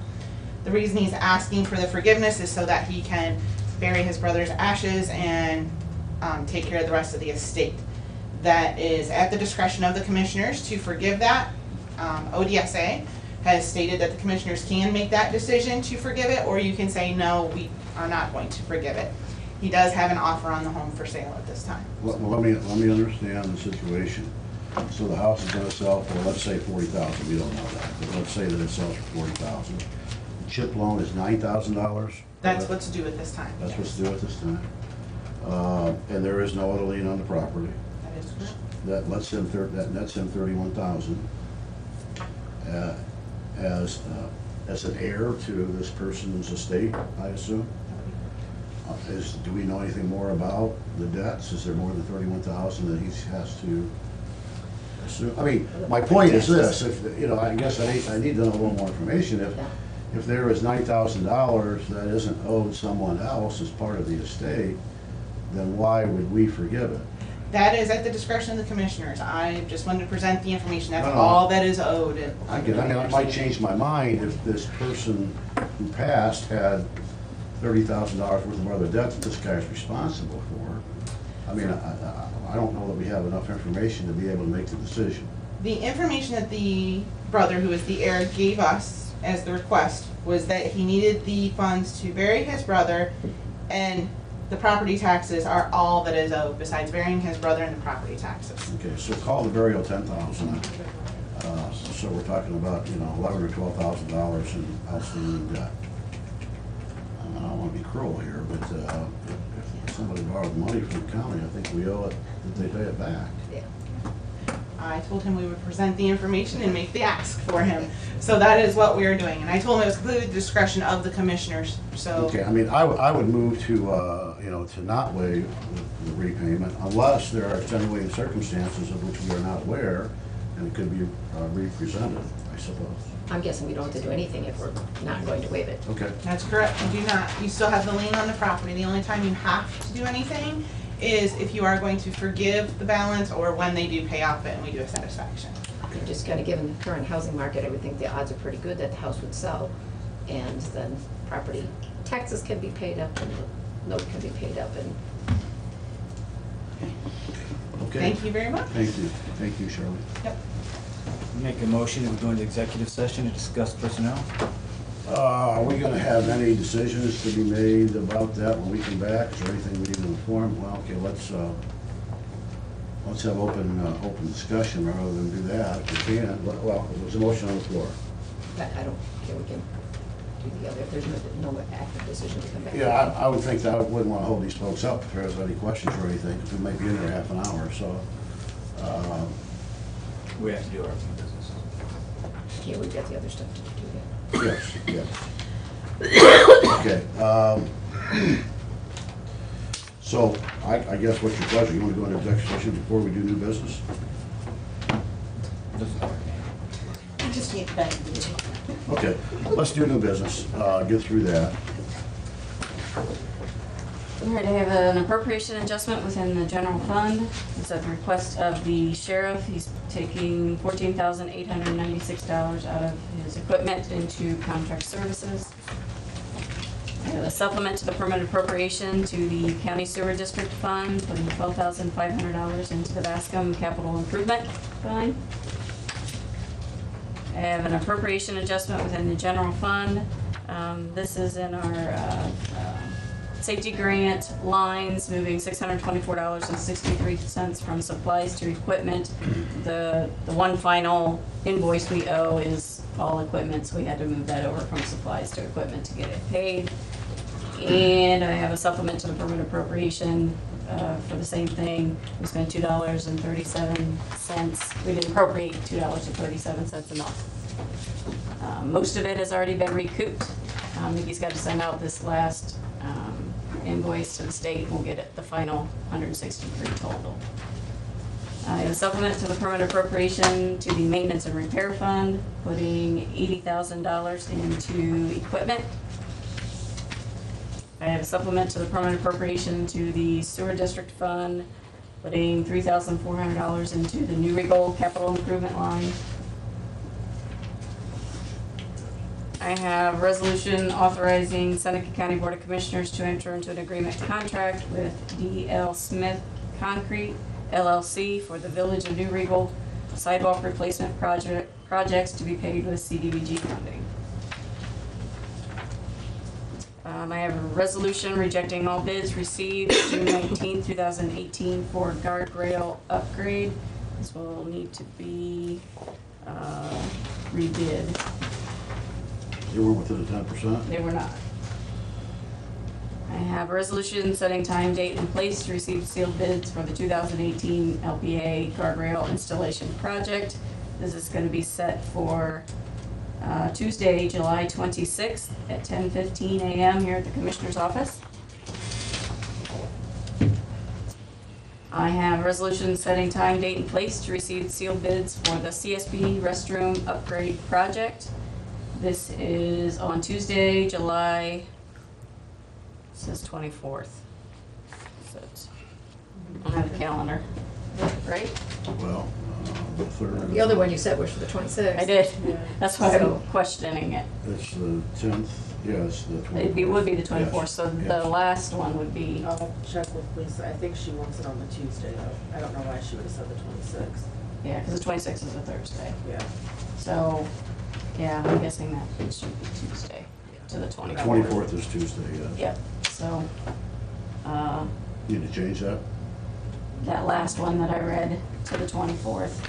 The reason he's asking for the forgiveness is so that he can bury his brother's ashes and take care of the rest of the estate. That is at the discretion of the commissioners to forgive that. ODSA has stated that the commissioners can make that decision to forgive it, or you can say, no, we are not going to forgive it. He does have an offer on the home for sale at this time. Well, let me understand the situation. So the house is gonna sell for, let's say, $40,000, we don't know that, but let's say that it sells for $40,000. The CHIP loan is $9,000? That's what's due at this time. That's what's due at this time. And there is no other lien on the property. That is correct. That nets him $31,000 as an heir to this person's estate, I assume. Do we know anything more about the debts? Is there more than $31,000 that he has to assume? I mean, my point is this: if I guess I need to know a little more information. If there is $9,000 that isn't owed someone else as part of the estate, then why would we forgive it? That is at the discretion of the commissioners. I just wanted to present the information. That's all that is owed. I mean, it might change my mind if this person who passed had $30,000 worth of other debts that this guy is responsible for. I mean, I don't know that we have enough information to be able to make the decision. The information that the brother, who is the heir, gave us as the request was that he needed the funds to bury his brother, and the property taxes are all that is owed, besides burying his brother and the property taxes. Okay, so call the burial $10,000. So we're talking about, $11,000 or $12,000 in outstanding debt. I don't want to be cruel here, but if somebody borrowed money from the county, I think we owe it that they pay it back. Yeah. I told him we would present the information and make the ask for him. So that is what we are doing. And I told him it was completely the discretion of the commissioners, so. Okay, I mean, I would move to, to not waive the repayment unless there are extenuating circumstances of which we are not aware, and it could be represented, I suppose. I'm guessing we don't have to do anything if we're not going to waive it. Okay. That's correct, you do not. You still have the lien on the property. The only time you have to do anything is if you are going to forgive the balance or when they do pay off it and we do a satisfaction. Just kind of given the current housing market, I would think the odds are pretty good that the house would sell, and then property taxes can be paid up and the note can be paid up, and Okay. Thank you very much. Thank you, Shirley. Yep. Make a motion to go into executive session to discuss personnel. Are we gonna have any decisions to be made about that when we come back? Is there anything we need to inform? Well, okay, let's have open discussion rather than do that, if we can. Well, there's a motion on the floor. I don't care, we can do the other, if there's no active decision to come back. Yeah, I would think that I wouldn't wanna hold these folks up if there's any questions or anything, because we might be in there half an hour, so. We have to do our own business. Yeah, we've got the other stuff to do yet. Yes. Okay. So, I guess what's your pleasure? You want to go into executive session before we do new business? I just need that. Okay, let's do new business. Get through that. All right, I have an appropriation adjustment within the general fund. It's at the request of the sheriff. He's taking $14,896 out of his equipment into contract services. I have a supplement to the permanent appropriation to the county sewer district fund, putting $12,500 into the Bascom capital improvement fund. I have an appropriation adjustment within the general fund. This is in our safety grant lines, moving $624.63 from supplies to equipment. The one final invoice we owe is all equipment, so we had to move that over from supplies to equipment to get it paid. And I have a supplement to the permanent appropriation for the same thing. We spent $2.37. We didn't appropriate $2.37 enough. Most of it has already been recouped. Nikki's got to send out this last invoice to the state. We'll get it the final 163 total. I have a supplement to the permanent appropriation to the maintenance and repair fund, putting $80,000 into equipment. I have a supplement to the permanent appropriation to the sewer district fund, putting $3,400 into the New Regal capital improvement line. I have a resolution authorizing Seneca County Board of Commissioners to enter into an agreement contract with D.L. Smith Concrete LLC for the Village of New Regal sidewalk replacement projects to be paid with CDBG funding. I have a resolution rejecting all bids received June 19, 2018 for guardrail upgrade. This will need to be rebid. They were within the 10%? They were not. I have a resolution setting time, date, and place to receive sealed bids for the 2018 LPA guardrail installation project. This is going to be set for Tuesday, July 26th at 10:15 a.m. here at the Commissioner's office. I have a resolution setting time, date, and place to receive sealed bids for the CSB restroom upgrade project. This is on Tuesday, July, it says 24th. So I don't have a calendar, right? Well, the third. The other one you said was for the 26th. I did. Yeah. That's why So- I'm questioning it. It's the 10th, yeah, it's the 24th. It would be the 24th, Yes, so the yes. last one would be, I'll check with Lisa. I think she wants it on the Tuesday though. I don't know why she would have said the 26th. yeah, because the 26th is a Thursday. Yeah. So, yeah, I'm guessing that it should be Tuesday to the 24th. 24th is Tuesday, yes. Yep, so, Need to change that? that last one that I read to the 24th.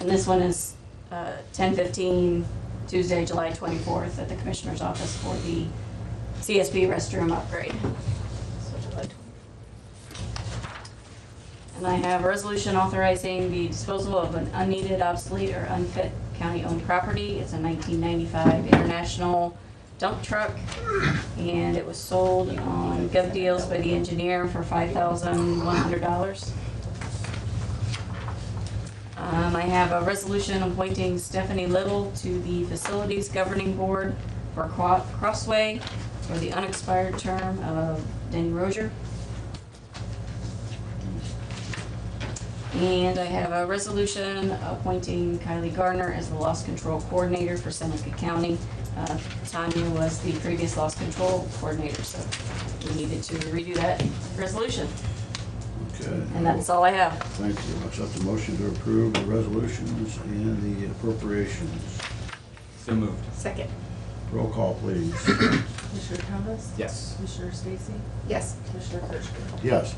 And this one is 10:15, Tuesday, July 24th at the Commissioner's office for the CSB restroom upgrade. So July 24th. And I have a resolution authorizing the disposal of an unneeded, obsolete, or unfit county-owned property. It's a 1995 International dump truck, and it was sold on Gov Deals by the engineer for $5,100. I have a resolution appointing Stephanie Little to the Facilities Governing Board for Crossway for the unexpired term of Denny Rozier. And I have a resolution appointing Kylie Gardner as the Loss Control Coordinator for Seneca County. Tanya was the previous Loss Control Coordinator, so we needed to redo that resolution. Okay. And that's all I have. Thank you. I'll accept the motion to approve the resolutions and the appropriations. So moved. Second. Roll call, please. Commissioner Thomas? Yes. Commissioner Stacy? Yes. Commissioner Kirschner? Yes.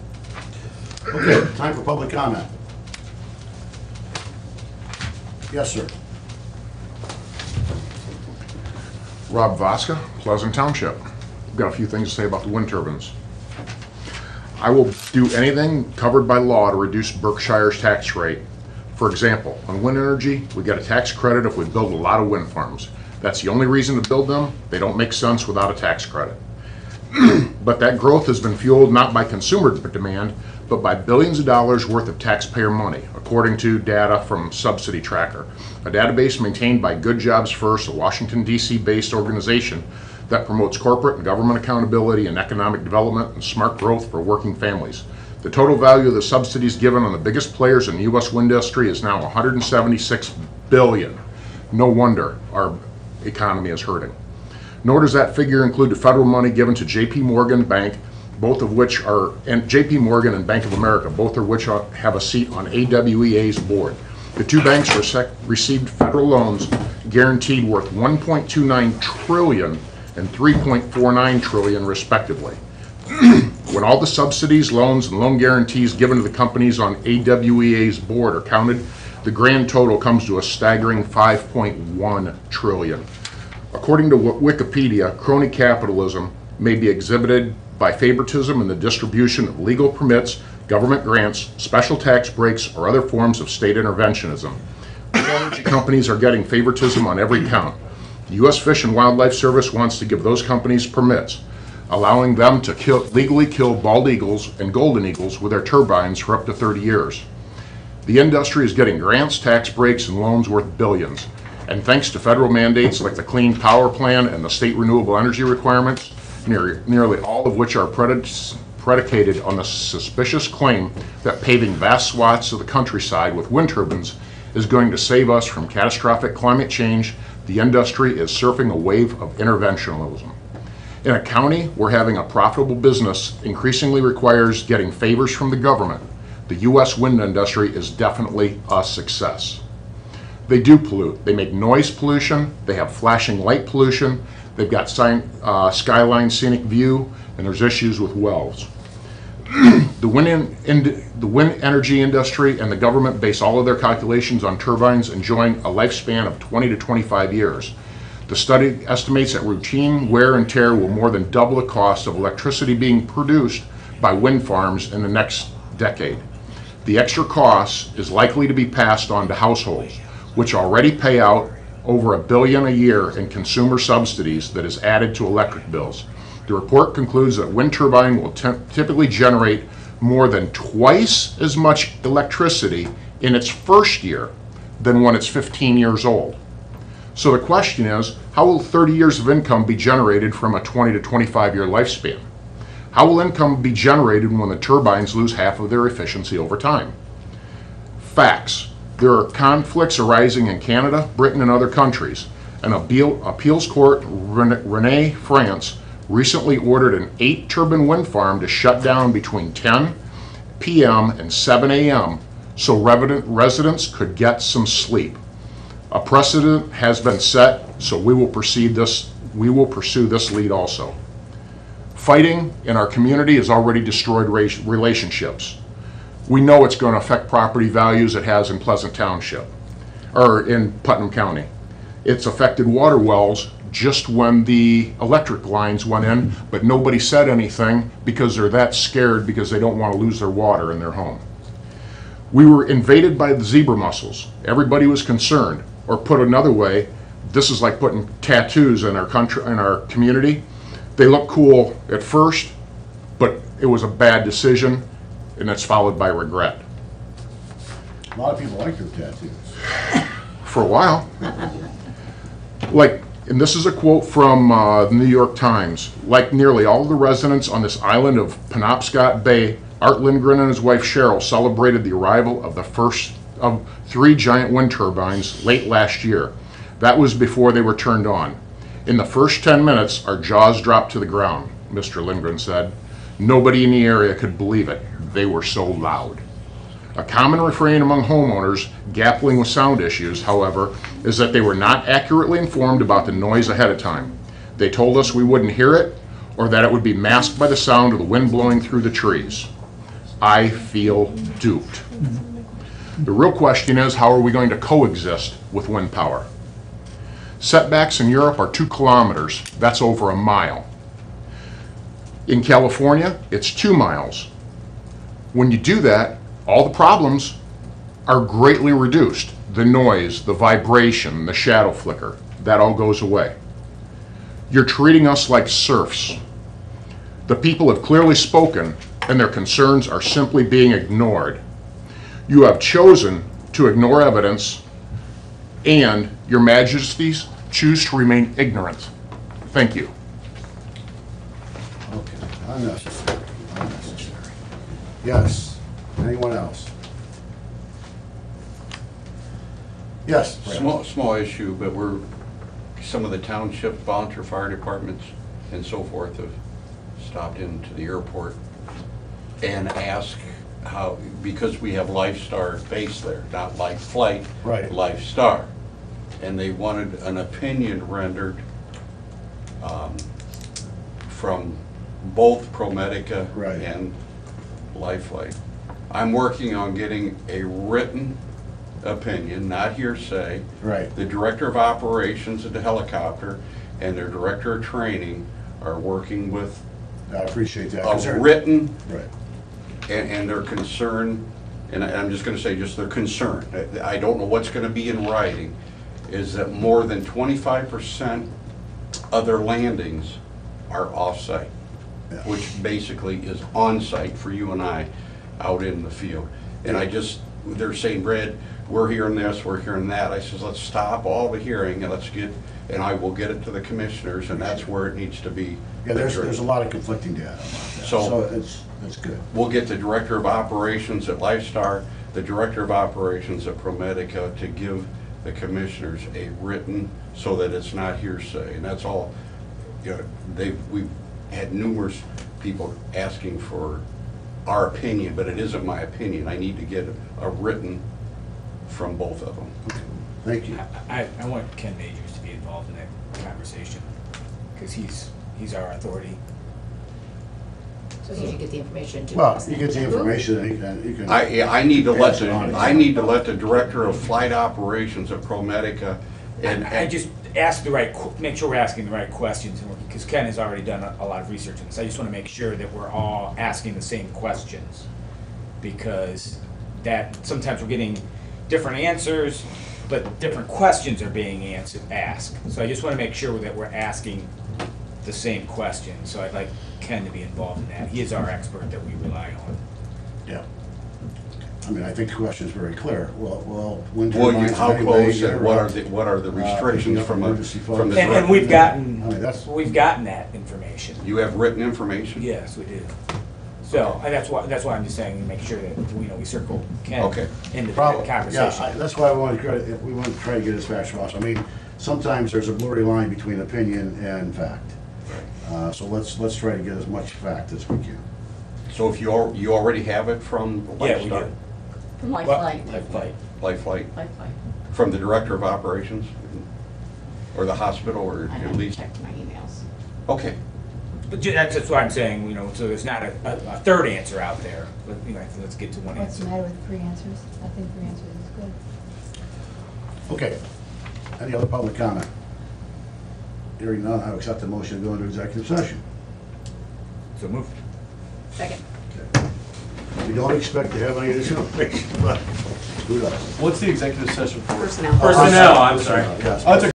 Okay, time for public comment. Yes, sir. Rob Voska, Pleasant Township. Got a few things to say about the wind turbines. I will do anything covered by law to reduce Berkshire's tax rate. For example, on wind energy, we get a tax credit if we build a lot of wind farms. That's the only reason to build them. They don't make sense without a tax credit. But that growth has been fueled not by consumer demand, but by billions of dollars worth of taxpayer money, according to data from Subsidy Tracker, a database maintained by Good Jobs First, a Washington, D.C. based organization that promotes corporate and government accountability and economic development and smart growth for working families. The total value of the subsidies given on the biggest players in the U.S. wind industry is now $176 billion. No wonder our economy is hurting. Nor does that figure include the federal money given to J.P. Morgan Bank, both of which are, and J.P. Morgan and Bank of America, both of which have a seat on AWEA's board. The two banks received federal loans guaranteed worth $1.29 trillion and $3.49 trillion respectively. When all the subsidies, loans, and loan guarantees given to the companies on AWEA's board are counted, the grand total comes to a staggering $5.1 trillion. According to Wikipedia, crony capitalism may be exhibited by favoritism in the distribution of legal permits, government grants, special tax breaks, or other forms of state interventionism. Energy companies are getting favoritism on every count. The U.S. Fish and Wildlife Service wants to give those companies permits, allowing them to legally kill bald eagles and golden eagles with their turbines for up to 30 years. The industry is getting grants, tax breaks, and loans worth billions. And thanks to federal mandates like the Clean Power Plan and the state renewable energy requirements, nearly all of which are predicated on the suspicious claim that paving vast swaths of the countryside with wind turbines is going to save us from catastrophic climate change, the industry is surfing a wave of interventionism. In a county where having a profitable business increasingly requires getting favors from the government, the U.S. wind industry is definitely a success. They do pollute. They make noise pollution, they have flashing light pollution, they've got skyline scenic view, and there's issues with wells. The wind energy industry and the government base all of their calculations on turbines enjoying a lifespan of 20 to 25 years. The study estimates that routine wear and tear will more than double the cost of electricity being produced by wind farms in the next decade. The extra cost is likely to be passed on to households, which already pay out over $1 billion a year in consumer subsidies that is added to electric bills. The report concludes that wind turbine will typically generate more than twice as much electricity in its first year than when it's 15 years old. So the question is, how will 30 years of income be generated from a 20 to 25 year lifespan? How will income be generated when the turbines lose half of their efficiency over time? Facts. There are conflicts arising in Canada, Britain, and other countries. An appeals court, Rennes, France, recently ordered an 8-turbine wind farm to shut down between 10 p.m. and 7 a.m. so residents could get some sleep. A precedent has been set, so we will pursue this lead also. Fighting in our community has already destroyed relationships. We know it's going to affect property values it has in Pleasant Township, or in Putnam County. It's affected water wells just when the electric lines went in, but nobody said anything because they're that scared because they don't want to lose their water in their home. We were invaded by the zebra mussels. Everybody was concerned. Or put another way, this is like putting tattoos in our country, in our community. They look cool at first, but it was a bad decision, and it's followed by regret. A lot of people like your tattoos. For a while. And this is a quote from the New York Times. Like nearly all the residents on this island of Penobscot Bay, Art Lindgren and his wife Cheryl celebrated the arrival of the first of 3 giant wind turbines late last year. That was before they were turned on. In the first 10 minutes, our jaws dropped to the ground, Mr. Lindgren said. Nobody in the area could believe it. They were so loud. A common refrain among homeowners grappling with sound issues, however, is that they were not accurately informed about the noise ahead of time. They told us we wouldn't hear it, or that it would be masked by the sound of the wind blowing through the trees. I feel duped. The real question is, how are we going to coexist with wind power? Setbacks in Europe are 2 kilometers. That's over a mile. In California, it's 2 miles. When you do that, all the problems are greatly reduced. The noise, the vibration, the shadow flicker, that all goes away. You're treating us like serfs. The people have clearly spoken, and their concerns are simply being ignored. You have chosen to ignore evidence, and your majesties choose to remain ignorant. Thank you. Unnecessary. Unnecessary. Yes. Anyone else? Yes. Brad. Small issue, but some of the township volunteer fire departments and so forth have stopped into the airport and asked how, because we have Lifestar base there, not Life Flight, Right. Lifestar. And they wanted an opinion rendered from both ProMedica and Life Flight. I'm working on getting a written opinion, not hearsay. Right. The director of operations of the helicopter and their director of training are working with I appreciate that. 'cause a they're- written, Right. and their concern, and I'm just gonna say just their concern, I don't know what's gonna be in writing, is that more than 25% of their landings are off-site, which basically is on-site for you and I out in the field. And they're saying, Brad, we're hearing this, we're hearing that. I says, let's stop all the hearing and and I will get it to the commissioners, and that's where it needs to be. Yeah, there's a lot of conflicting data about that. So it's good. We'll get the director of operations at Lifestar, the director of operations at ProMedica to give the commissioners a written, so that it's not hearsay. And that's all, we've had numerous people asking for our opinion, but it isn't my opinion. I need to get a written from both of them. Thank you. I want Ken Majors to be involved in that conversation, because he's our authority. So he should get the information to Well, us. you get the information, and you can. I need to pass it on. let the director of flight operations at ProMedica and I just ask make sure we're asking the right questions, because Ken has already done a lot of research on this. I just want to make sure that we're all asking the same questions, because sometimes we're getting different answers, but different questions are being asked. So I just want to make sure that we're asking the same question. So I'd like Ken to be involved in that. He is our expert that we rely on. Yeah. I mean, I think the question is very clear. Well, wind Well, turbines how anyway, close and what are the picking restrictions up from emergency the folks. And we've gotten I mean, we've gotten that information. You have written information? Yes, we do. So that's why I'm just saying to make sure that we circle Ken into the conversation. Yeah, that's why we want to try to get as fast as possible. I mean, sometimes there's a blurry line between opinion and fact. So let's try to get as much fact as we can. So if you already have it from Lifestar? We do. From Life Flight. Life Flight. Life Flight? Life Flight. From the director of operations? Or the hospital, or I at haven't least? checked my emails. Okay. But that's why I'm saying, so there's not a third answer out there. But let's get to one What's the answer. matter with three answers? I think three answers is good. Okay. Any other public comment? Hearing none, I will accept the motion to go into executive session. So moved. Second. We don't expect to have any additional information, but who does? What's the executive session for? Personnel. Personnel, I'm sorry. Yes. That's a